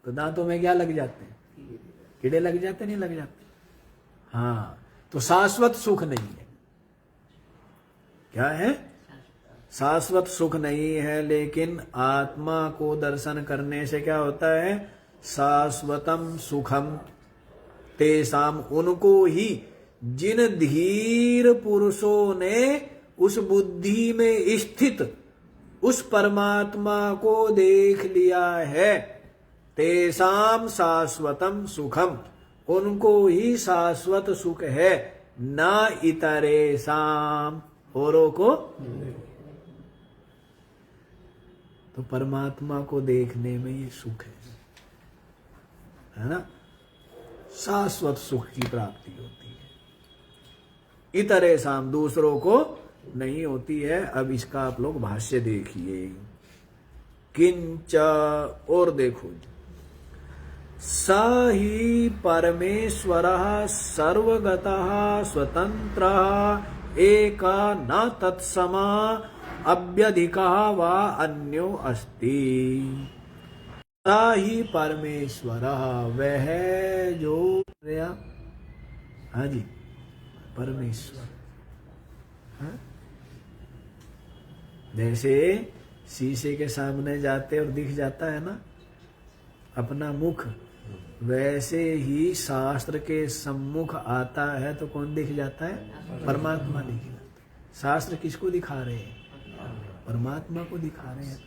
तो दांतों में क्या लग जाते हैं? कीड़े लग जाते, नहीं लग जाते? हाँ, तो शाश्वत सुख नहीं है। क्या है? शाश्वत सुख नहीं है। लेकिन आत्मा को दर्शन करने से क्या होता है? शाश्वतम सुखम तेसाम, उनको ही जिन धीर पुरुषों ने उस बुद्धि में स्थित उस परमात्मा को देख लिया है, तेसाम शाश्वतम सुखम, उनको ही शाश्वत सुख है, ना इतरेसाम, औरों को। तो परमात्मा को देखने में ये सुख है ना? शाश्वत सुख की प्राप्ति होती है, इतरेसाम, दूसरों को नहीं होती है। अब इसका आप लोग भाष्य देखिए। किंच, और देखो, स ही परमेश्वरः सर्वगतः स्वतंत्रः एका न तत्समा अभ्यधिकः वा अन्यो अस्ति। स ही परमेश्वरः, वह जो, हाँ जी, परमेश्वर। हाँ? जैसे शीशे के सामने जाते और दिख जाता है ना अपना मुख, वैसे ही शास्त्र के सम्मुख आता है तो कौन दिख जाता है? परमात्मा दिख जाता है। शास्त्र किसको दिखा रहे हैं? परमात्मा को दिखा रहे हैं।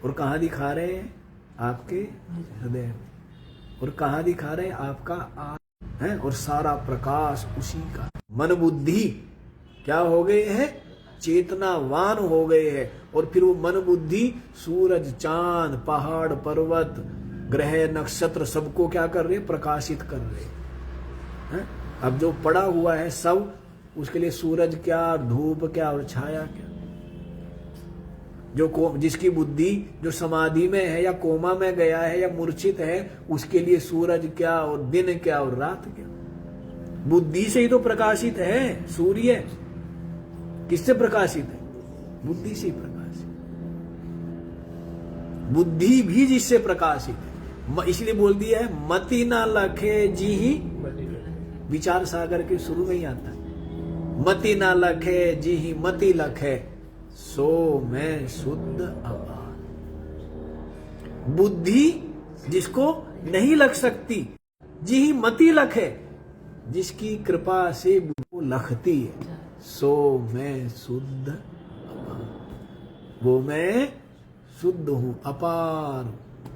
और कहाँ दिखा रहे हैं? आपके हृदय में। और कहाँ दिखा रहे हैं? आपका आत्मा है, और सारा प्रकाश उसी का। मन बुद्धि क्या हो गए हैं? चेतनावान हो गए हैं। और फिर वो मन बुद्धि सूरज, चांद, पहाड़, पर्वत, ग्रह, नक्षत्र सबको क्या कर रहे? प्रकाशित कर रहे हैं। अब जो पड़ा हुआ है सब, उसके लिए सूरज क्या, धूप क्या और छाया क्या। जो जिसकी बुद्धि जो समाधि में है या कोमा में गया है या मूर्छित है, उसके लिए सूरज क्या और दिन क्या और रात क्या। बुद्धि से ही तो प्रकाशित है सूर्य। किससे प्रकाशित है? बुद्धि से प्रकाशित। बुद्धि भी जिससे प्रकाशित है, इसलिए बोल दिया है मति ना लखे जी ही, विचार सागर के शुरू में ही आता है। मति ना लखे जी मति लखे, सो मैं शुद्ध अपार। बुद्धि जिसको नहीं लग सकती, जी मति लखे, जिसकी कृपा से वो लखती है, सो मैं शुद्ध अपार। वो मैं शुद्ध हूं, अपार हूं।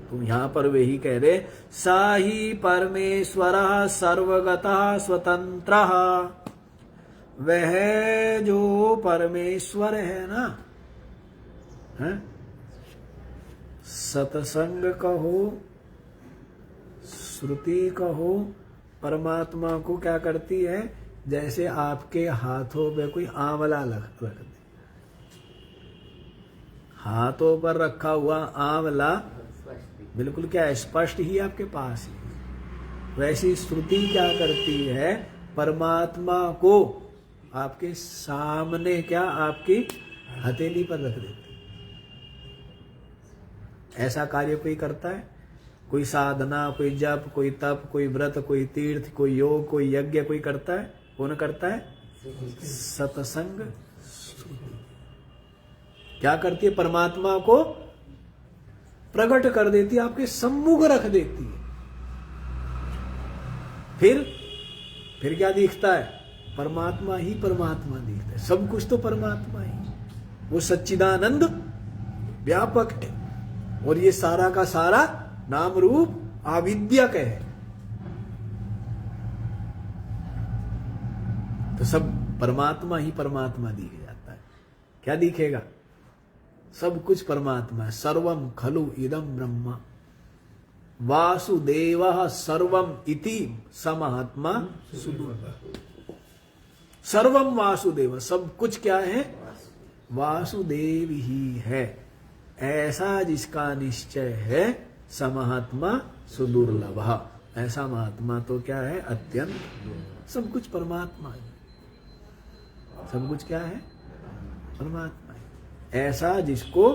तो यहां पर वे ही कह रहे, साही परमेश्वरः सर्वगतः स्वतंत्रः। वह जो परमेश्वर है ना, है? सत्संग कहो, श्रुति कहो, परमात्मा को क्या करती है? जैसे आपके हाथों पे कोई आंवला रख दे, हाथों पर रखा हुआ आंवला बिल्कुल क्या स्पष्ट ही आपके पास है। वैसी श्रुति क्या करती है? परमात्मा को आपके सामने क्या आपकी हथेली पर रख देती। ऐसा कार्य कोई करता है? कोई साधना, कोई जप, कोई तप, कोई व्रत, कोई तीर्थ, कोई योग, कोई यज्ञ कोई करता है? कौन करता है? सत्संग श्रुति क्या करती है? परमात्मा को प्रकट कर देती है, आपके सम्मुख रख देती है। फिर क्या दिखता है? परमात्मा ही परमात्मा दिखता है। सब कुछ तो परमात्मा ही, वो सच्चिदानंद व्यापक है, और ये सारा का सारा नाम रूप आविद्यक है। तो सब परमात्मा ही परमात्मा दिख जाता है। क्या दिखेगा? सब कुछ परमात्मा है। सर्वम खलु इदम ब्रह्म वासुदेवः सर्वम इति समहात्मा सुदुर्लभ। सर्वम वासुदेव, सब कुछ क्या है? वासुदेव ही है। ऐसा जिसका निश्चय है, समहात्मा सुदुर्लभ। ऐसा महात्मा तो क्या है? अत्यंत। सब कुछ परमात्मा है। सब कुछ क्या है? परमात्मा है। ऐसा जिसको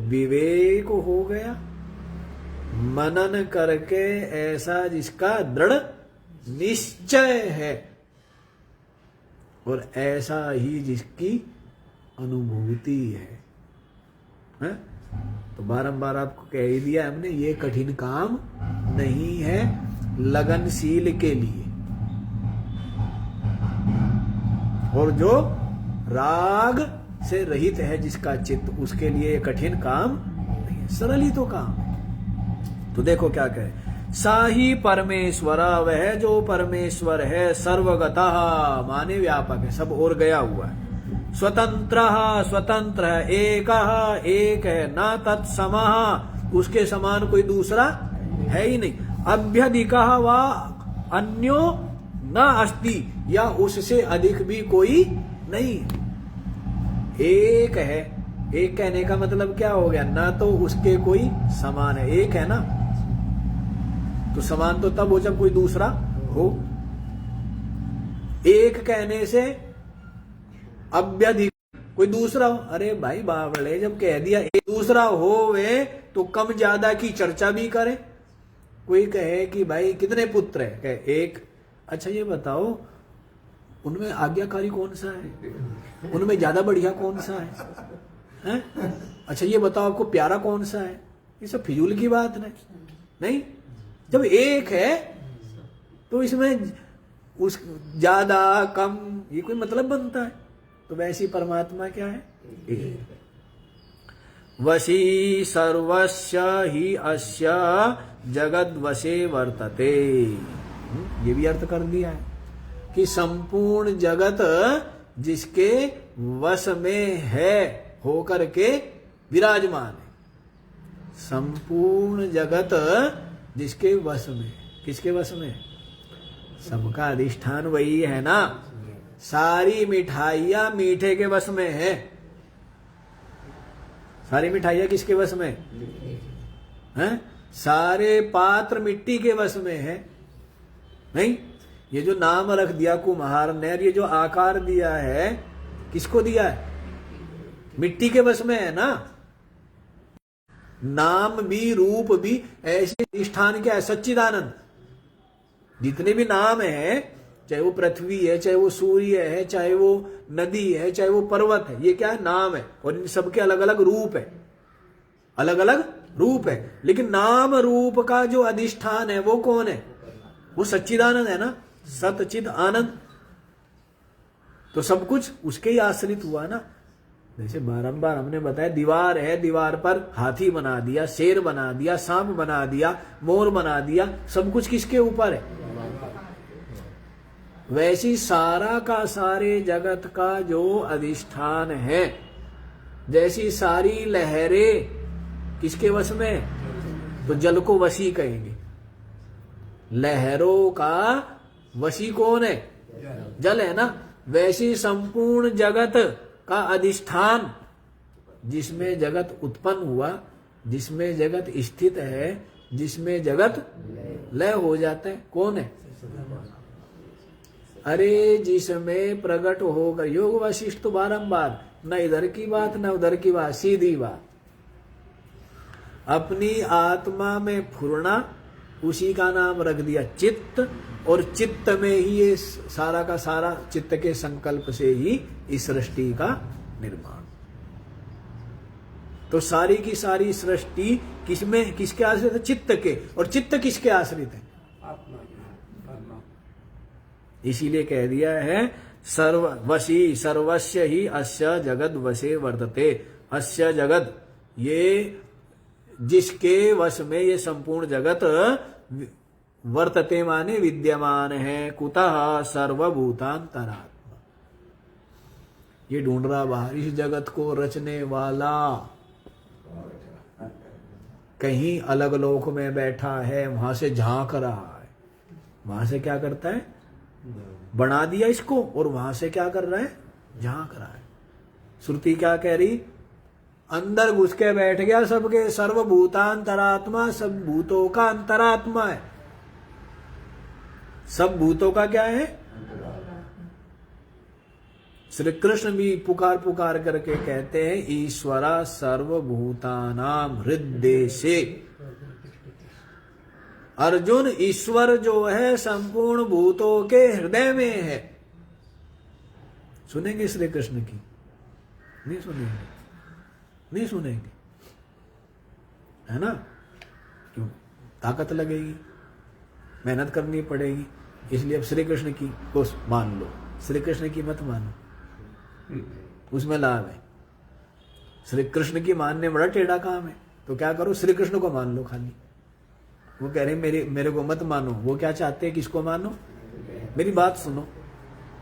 विवेक हो गया, मनन करके ऐसा जिसका दृढ़ निश्चय है, और ऐसा ही जिसकी अनुभूति है? तो बारंबार आपको कह ही दिया हमने, ये कठिन काम नहीं है लगनशील के लिए। और जो राग से रहित है जिसका चित्त, उसके लिए ये कठिन काम नहीं है, सरल ही तो काम है। तो देखो क्या कहे, साही परमेश्वर, वह जो परमेश्वर है, सर्वगतः माने व्यापक है, सब और गया हुआ है। स्वतंत्र, स्वतंत्र है, एक है, न तत्समः, उसके समान कोई दूसरा है ही नहीं। अभ्यधिकः वा अन्यो न अस्ति, या उससे अधिक भी कोई नहीं। एक है, एक कहने का मतलब क्या हो गया? ना तो उसके कोई समान है, एक है ना, तो समान तो तब हो जब कोई दूसरा हो। एक कहने से अभ्यधिक कोई दूसरा हो। अरे भाई बावड़े, जब कह दिया एक दूसरा हो वे, तो कम ज्यादा की चर्चा भी करे। कोई कहे कि भाई कितने पुत्र है? कहे एक। अच्छा ये बताओ, उनमें आज्ञाकारी कौन सा है? उनमें ज्यादा बढ़िया कौन सा है? अच्छा ये बताओ, आपको प्यारा कौन सा है? ये सब फिजूल की बात नहीं। जब एक है तो इसमें उस ज्यादा कम ये कोई मतलब बनता है? तो वैसी परमात्मा क्या है? एक। वशी सर्वस्य ही अस्य जगद वशे वर्तते, ये भी अर्थ कर दिया है कि संपूर्ण जगत जिसके वश में है होकर के विराजमान है। संपूर्ण जगत जिसके वश में, किसके वश में? सबका अधिष्ठान वही है ना। सारी मिठाइयां मीठे के वश में है। सारी मिठाइयां किसके वश में हैं? सारे पात्र मिट्टी के वश में है नहीं? ये जो नाम रख दिया कुम्हार ने, ये जो आकार दिया है, किसको दिया है? मिट्टी के वश में है ना। नाम भी रूप भी ऐसे अधिष्ठान क्या है? सच्चिदानंद। जितने भी नाम है चाहे वो पृथ्वी है, चाहे वो सूर्य है, चाहे वो नदी है, चाहे वो पर्वत है, ये क्या है? नाम है। और इन सबके अलग अलग रूप है, अलग अलग रूप है। लेकिन नाम रूप का जो अधिष्ठान है वो कौन है? वो सच्चिदानंद है ना, सत चिद आनंद। तो सब कुछ उसके ही आश्रित हुआ ना। जैसे बारंबार हमने बताया, दीवार है, दीवार पर हाथी बना दिया, शेर बना दिया, सांप बना दिया, मोर बना दिया, सब कुछ किसके ऊपर है? वैसी सारा का सारे जगत का जो अधिष्ठान है, जैसी सारी लहरें किसके वश में? तो जल को वशी कहेंगे। लहरों का वशी कौन है? जल है ना। वैसी संपूर्ण जगत का अधिष्ठान, जिसमें जगत उत्पन्न हुआ, जिसमें जगत स्थित है, जिसमें जगत लय हो जाता है, कौन है? अरे जिसमें प्रकट होकर योग वशिष्ठ तो बारंबार, न इधर की बात न उधर की बात, सीधी बात। अपनी आत्मा में फुरना, उसी का नाम रख दिया चित्त। और चित्त में ही ये सारा का सारा, चित्त के संकल्प से ही इस सृष्टि का निर्माण। तो सारी की सारी सृष्टि किसमें, किसके आश्रित है? चित्त के। और चित्त किसके आश्रित है? इसीलिए कह दिया है सर्ववशी सर्वस्य ही अस्य जगद वशे वर्तते। अस्य जगद, ये जिसके वश में ये संपूर्ण जगत वर्तते माने विद्यमान है। कुतः सर्वभूतांतरात्मा, ये ढूंढ रहा बाहर इस जगत को रचने वाला कहीं अलग लोक में बैठा है, वहां से झांक रहा है। वहां से क्या करता है? बना दिया इसको, और वहां से क्या कर रहा है? झांक रहा है। श्रुति क्या कह रही? अंदर घुस के बैठ गया सबके, सर्वभूतांतरात्मा, सब भूतों का अंतरात्मा है। सब भूतों का क्या है? श्री कृष्ण भी पुकार पुकार करके कहते हैं, ईश्वरा सर्वभूतानां हृदयसे। अर्जुन, ईश्वर जो है संपूर्ण भूतों के हृदय में है। सुनेंगे श्री कृष्ण की? नहीं सुनेंगे, नहीं सुनेंगे, है ना? क्यों? ताकत लगेगी, मेहनत करनी पड़ेगी। इसलिए अब श्री कृष्ण की को मान लो, श्री कृष्ण की मत मानो, उसमें लाभ है। श्री कृष्ण की मानने बड़ा टेढ़ा काम है। तो क्या करो? श्री कृष्ण को मान लो खाली। वो कह रहे मेरे को मत मानो। वो क्या चाहते हैं? किसको मानो? मेरी बात सुनो।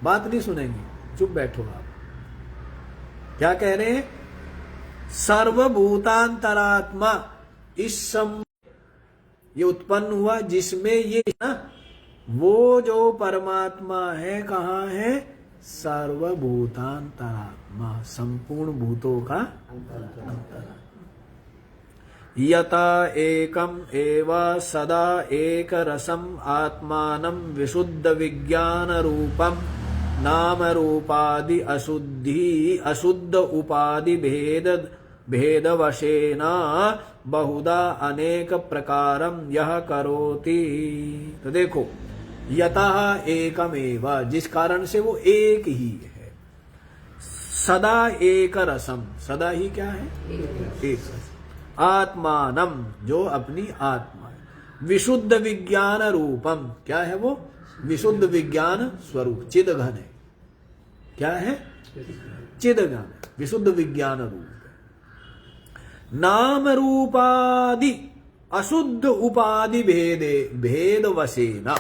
बात नहीं सुनेंगे, चुप बैठो आप। क्या कह रहे हैं? सर्वभूतांतरात्मा, इस ये उत्पन्न हुआ जिसमें ये ना, वो जो परमात्मा है कहाँ है? सर्वभूतांतरात्मा, संपूर्ण भूतों का अंतरात्मा। यथा एकम एव सदा एक रसम आत्मानं विशुद्ध विज्ञान रूपम नाम रूपादि अशुद्धि अशुद्ध उपाधि भेद वशेन बहुधा अनेक प्रकारम यह करोति। तो देखो, यतः एकमेव, जिस कारण से वो एक ही है। सदा एक रसम, सदा ही क्या है? एक रस। आत्मानम, जो अपनी आत्मा है। विशुद्ध विज्ञान रूपम, क्या है वो? विशुद्ध विज्ञान स्वरूप, चिदघन है। क्या है? चिदघन, विशुद्ध विज्ञान रूप। नाम रूपादि अशुद्ध उपाधि भेद वशेना।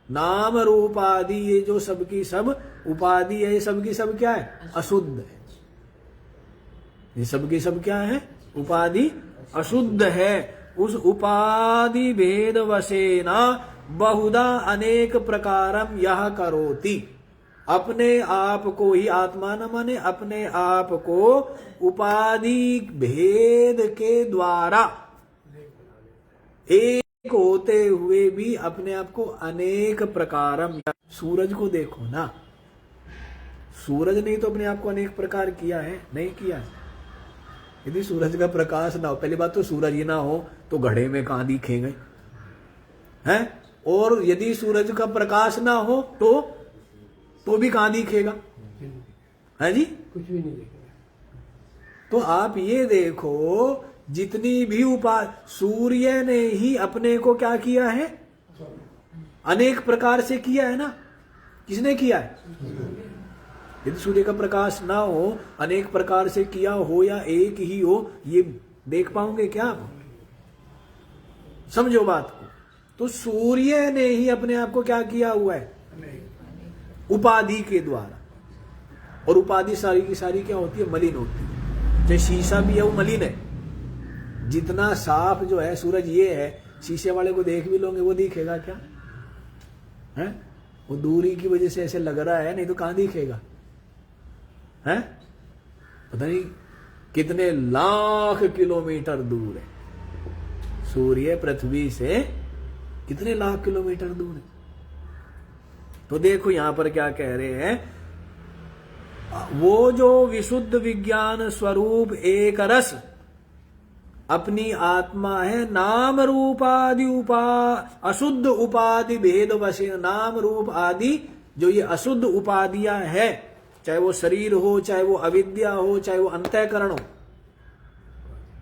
नाम रूपादि, ये जो सबकी सब उपाधि है, ये सबकी सब क्या है? अशुद्ध है। ये सबकी सब क्या है? उपाधि अशुद्ध है। उस उपाधि भेद वशेना बहुधा अनेक प्रकारम यह करोति। अपने आप को ही आत्मा न माने, अपने आप को उपाधि भेद के द्वारा एक होते हुए भी अपने आप को अनेक प्रकारम। सूरज को देखो ना, सूरज ने तो अपने आप को अनेक प्रकार किया है? नहीं किया है। यदि सूरज का प्रकाश ना हो, पहली बात तो सूरज ही ना हो तो घड़े में कहां दिखेंगे हैं? और यदि सूरज का प्रकाश ना हो तो भी कहां दिखेगा, है जी? कुछ भी नहीं दिखेगा। तो आप ये देखो, जितनी भी सूर्य ने ही अपने को क्या किया है, अनेक प्रकार से किया है ना। किसने किया है? यदि सूर्य का प्रकाश ना हो, अनेक प्रकार से किया हो या एक ही हो, ये देख पाओगे क्या आप? समझो बात को। तो सूर्य ने ही अपने आप को क्या किया हुआ है, उपाधि के द्वारा। और उपाधि सारी की सारी क्या होती है, मलिन होती है। चाहे शीशा भी है वो मलिन है। जितना साफ जो है सूरज ये है, शीशे वाले को देख भी लोगे वो दिखेगा क्या है? वो दूरी की वजह से ऐसे लग रहा है, नहीं तो कहां दिखेगा, है? पता नहीं कितने लाख किलोमीटर दूर है सूर्य पृथ्वी से, कितने लाख किलोमीटर दूर है। तो देखो यहां पर क्या कह रहे हैं, वो जो विशुद्ध विज्ञान स्वरूप एक रस अपनी आत्मा है, नाम रूपादि अशुद्ध उपाधि भेद वशीन, नाम रूप आदि जो ये अशुद्ध उपाधियां है, चाहे वो शरीर हो, चाहे वो अविद्या हो, चाहे वो अंतःकरण हो,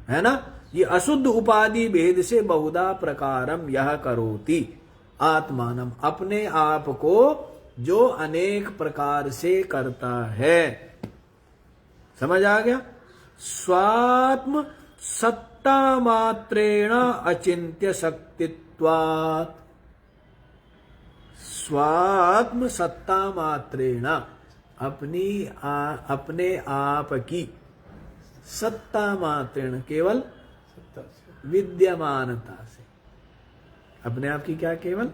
है ना, ये अशुद्ध उपाधि भेद से बहुधा प्रकारम यह करोति आत्मानम, अपने आप को जो अनेक प्रकार से करता है। समझ आ गया? स्वात्म सत्ता मात्रेण अचिंत्य शक्तित्वात्, स्वात्म सत्ता मात्रेण, अपने आप की सत्ता मात्रेण, केवल विद्यमानता से, अपने आप की क्या, केवल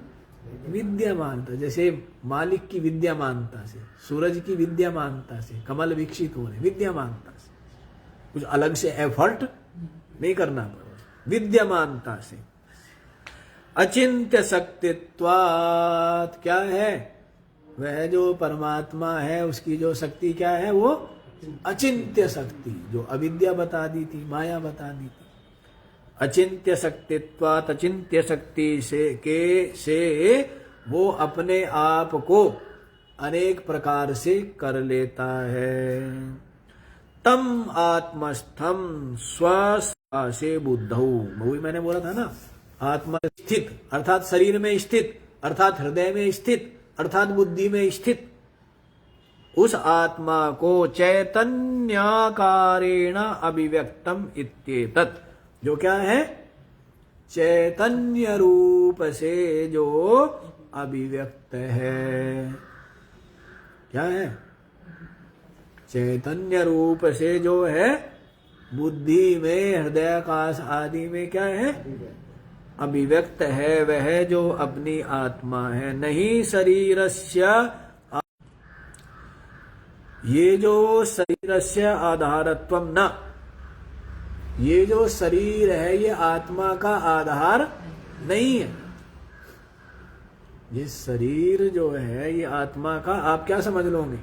विद्यमानता। जैसे मालिक की विद्यमानता से, सूरज की विद्यमानता से कमल विकसित हो रहे, विद्यमानता से, कुछ अलग से एफर्ट नहीं करना पड़ेगा, विद्यमानता से। अचिंत्य शक्तित्वात्, क्या है, वह जो परमात्मा है उसकी जो शक्ति क्या है, वो अचिंत्य शक्ति, जो अविद्या बता दी थी, माया बता दी थी। अचिंत्य शक्तित्वात्, अचिंत्य शक्ति से वो अपने आप को अनेक प्रकार से कर लेता है। तम आत्मस्थम स्वसे बुद्धौ, वही मैंने बोला था ना, आत्मा स्थित अर्थात शरीर में स्थित, अर्थात हृदय में स्थित, अर्थात बुद्धि में स्थित उस आत्मा को चैतन्याकारेण अभिव्यक्तम इत्येतत्, जो क्या है, चैतन्य रूप से जो अभिव्यक्त है। क्या है? चैतन्य रूप से जो है, बुद्धि में, हृदयाकाश आदि में क्या है, अभिव्यक्त है, वह जो अपनी आत्मा है। नहीं शरीरस्य, ये जो शरीरस्य आधारत्वम न, ये जो शरीर है ये आत्मा का आधार नहीं है। ये शरीर जो है ये आत्मा का, आप क्या समझ लोगे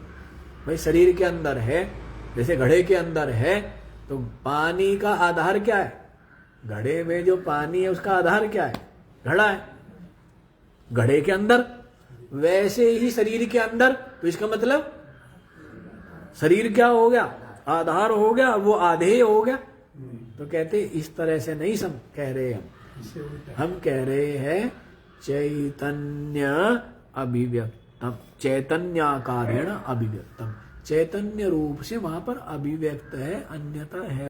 भाई, शरीर के अंदर है, जैसे घड़े के अंदर है, तो पानी का आधार क्या है, घड़े में जो पानी है उसका आधार क्या है, घड़ा है, घड़े के अंदर। वैसे ही शरीर के अंदर, तो इसका मतलब शरीर क्या हो गया, आधार हो गया, वो आधेय हो गया। तो कहते इस तरह से नहीं कह रहे हम कह रहे हैं चैतन्य अभिव्यक्तम, चैतन्याकारेण अभिव्यक्तम, चैतन्य रूप से वहां पर अभिव्यक्त है, अन्यथा है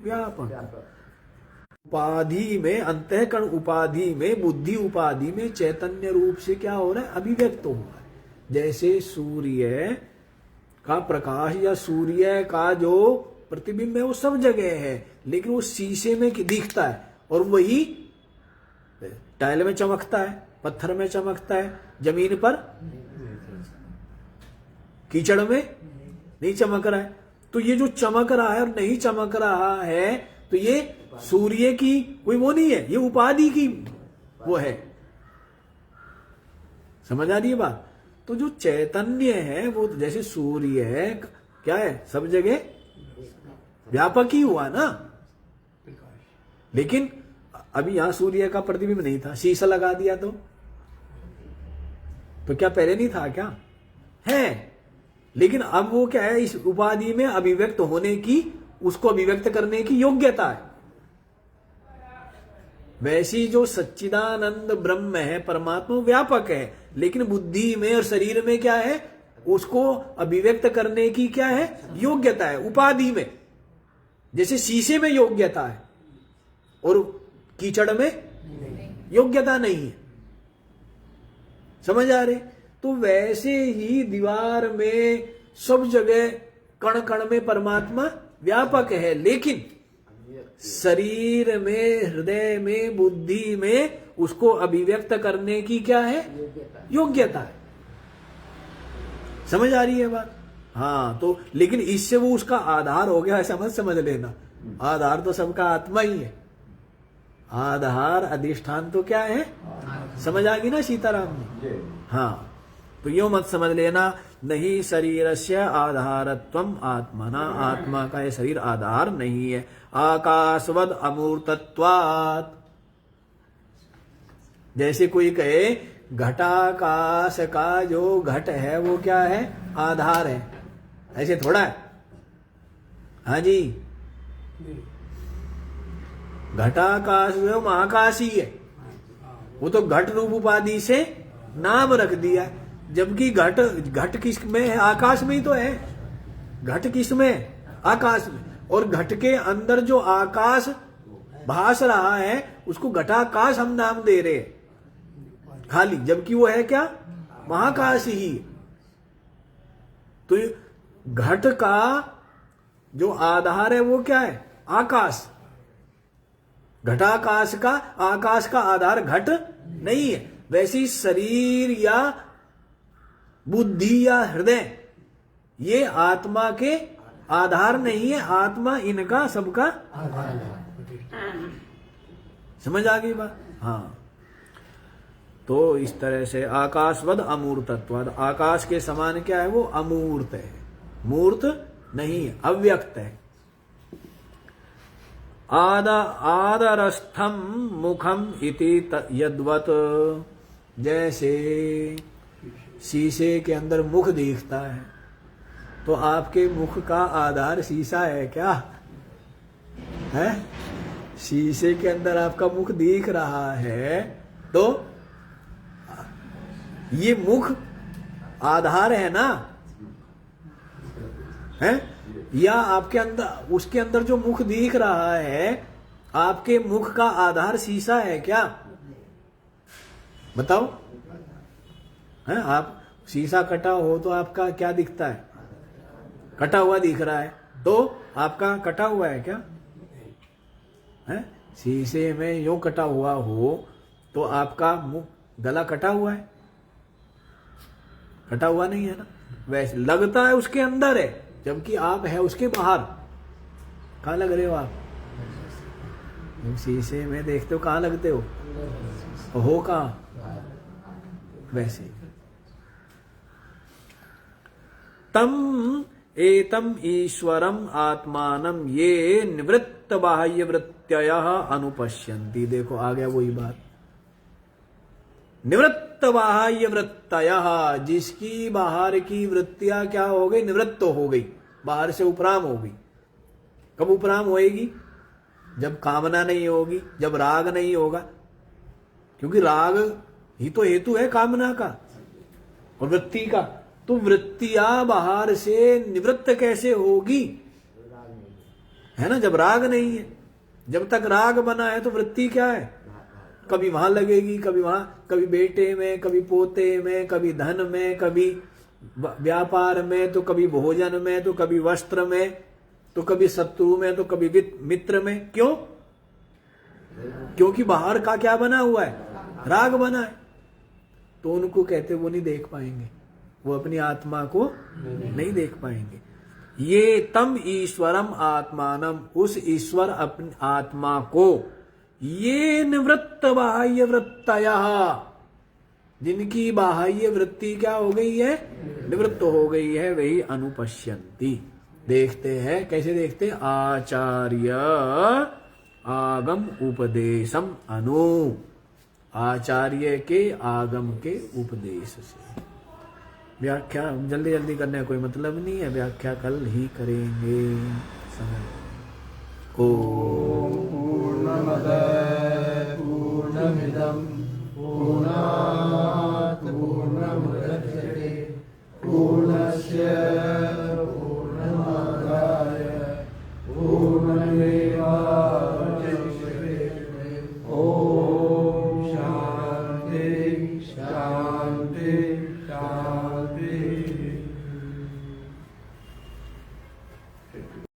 व्यापक। उपाधि में, अंतःकरण उपाधि में, बुद्धि उपाधि में चैतन्य रूप से क्या हो रहा है, अभिव्यक्त हो रहा है। जैसे सूर्य का प्रकाश या सूर्य का जो प्रतिबिंब है वो सब जगह है, लेकिन वो शीशे में दिखता है, और वही टाइल में चमकता है, पत्थर में चमकता है, जमीन पर कीचड़ में नहीं चमक रहा है। तो ये जो चमक रहा है और नहीं चमक रहा है, तो ये सूर्य की कोई वो नहीं है, ये उपाधि की वो है। समझ आ रही है बात? तो जो चैतन्य है वो जैसे सूर्य है, क्या है, सब जगह व्यापक ही हुआ ना, लेकिन अभी यहां सूर्य का प्रतिबिंब नहीं था, शीशा लगा दिया तो क्या पहले नहीं था क्या? है, लेकिन अब वो क्या है, इस उपाधि में अभिव्यक्त होने की, उसको अभिव्यक्त करने की योग्यता है। वैसी जो सच्चिदानंद ब्रह्म है, परमात्मा व्यापक है, लेकिन बुद्धि में और शरीर में क्या है, उसको अभिव्यक्त करने की क्या है, योग्यता है उपाधि में। जैसे शीशे में योग्यता है और कीचड़ में योग्यता नहीं है। समझ आ रहे? तो वैसे ही दीवार में सब जगह कण कण में परमात्मा व्यापक है, लेकिन शरीर में, हृदय में, बुद्धि में उसको अभिव्यक्त करने की क्या है, योग्यता है। समझ आ रही है बात? हाँ, तो लेकिन इससे वो उसका आधार हो गया ऐसा मत समझ लेना। आधार तो सबका आत्मा ही है। आधार अधिष्ठान तो क्या है, समझ आ गई ना सीताराम ने? हाँ, तो यूं मत समझ लेना, नहीं शरीरस्य आधारत्वम आत्मना, आत्मा का ये शरीर आधार नहीं है। आकाशवद अमूर्तत्वात्, जैसे कोई कहे घटाकाश का जो घट है वो क्या है, आधार है, ऐसे थोड़ा है। हाँ जी, घटाकाश जो महाकाश ही है, वो तो घट रूप उपाधि से नाम रख दिया, जबकि घट किस में है, आकाश में ही तो है। घट किस में, आकाश में, और घट के अंदर जो आकाश भास रहा है उसको घटाकाश हम नाम दे रहे हैं खाली, जबकि वो है क्या, महाकाश ही। तो घट का जो आधार है वो क्या है, आकाश। घटाकाश का, आकाश का आधार घट नहीं है। वैसी शरीर या बुद्धि या हृदय ये आत्मा के आधार नहीं है, आत्मा इनका सबका आधार है। समझ आ गई बात? हाँ, तो इस तरह से आकाशवद अमूर्तत्वाद, आकाश के समान क्या है, वो अमूर्त है, मूर्त नहीं है, अव्यक्त है। आदरस्थम मुखम इति यद्वत, जैसे शीशे के अंदर मुख दिखता है, तो आपके मुख का आधार शीशा है क्या है? शीशे के अंदर आपका मुख दिख रहा है, तो ये मुख आधार है ना, है? या आपके अंदर, उसके अंदर जो मुख दिख रहा है, आपके मुख का आधार शीशा है क्या? बताओ। है? आप शीशा कटा हो तो आपका क्या दिखता है, कटा हुआ दिख रहा है, तो आपका कटा हुआ है क्या? है? शीशे में यूं कटा हुआ हो तो आपका मुख, गला कटा हुआ है, कटा हुआ नहीं है ना। वैसे लगता है उसके अंदर है, जबकि आप है उसके बाहर। कहाँ लग रहे हो आप? शीशे में देखते हो, कहाँ लगते हो कहाँ? वैसे तम एतम ईश्वरम आत्मानम ये निवृत्त बाह्य वृत्तयः अनुपश्यन्ति। देखो आ गया वही बात, निवृत्त बाह्य वृत्तयः, जिसकी बाहर की वृत्तियां क्या हो गई, निवृत्त हो गई, बाहर से उपराम हो गई। कब उपराम होएगी? जब कामना नहीं होगी, जब राग नहीं होगा, क्योंकि राग ही तो हेतु है कामना का और वृत्ति का। तो वृत्तियां बाहर से निवृत्त कैसे होगी, है ना, जब राग नहीं है। जब तक राग बना है तो वृत्ति क्या है, कभी वहां लगेगी, कभी वहां, कभी बेटे में, कभी पोते में, कभी धन में, कभी व्यापार में, तो कभी भोजन में, तो कभी वस्त्र में, तो कभी शत्रु में, तो कभी मित्र में। क्यों? क्योंकि बाहर का क्या बना हुआ है, राग बना है। तो उनको कहते वो नहीं देख पाएंगे, वो अपनी आत्मा को नहीं देख पाएंगे। ये तम ईश्वरम आत्मानम, उस ईश्वर अपनी आत्मा को, ये निवृत्त बाह्य वृत्तयः, जिनकी बाह्य वृत्ति क्या हो गई है, निवृत्त हो गई है, वही अनुपश्यन्ति, देखते हैं। कैसे देखते? आचार्य आगम उपदेशम अनु, आचार्य के आगम के उपदेश से। व्याख्या जल्दी जल्दी करने का कोई मतलब नहीं है, व्याख्या कल ही करेंगे। समय ओम पूर्णमद पूर्णमिदं पूर्णात् पूर्णमुदच्यते पूर्णस्य पूर्णमादाय पूर्णमेवावशिष्यते। ओम शांति शांति शांति।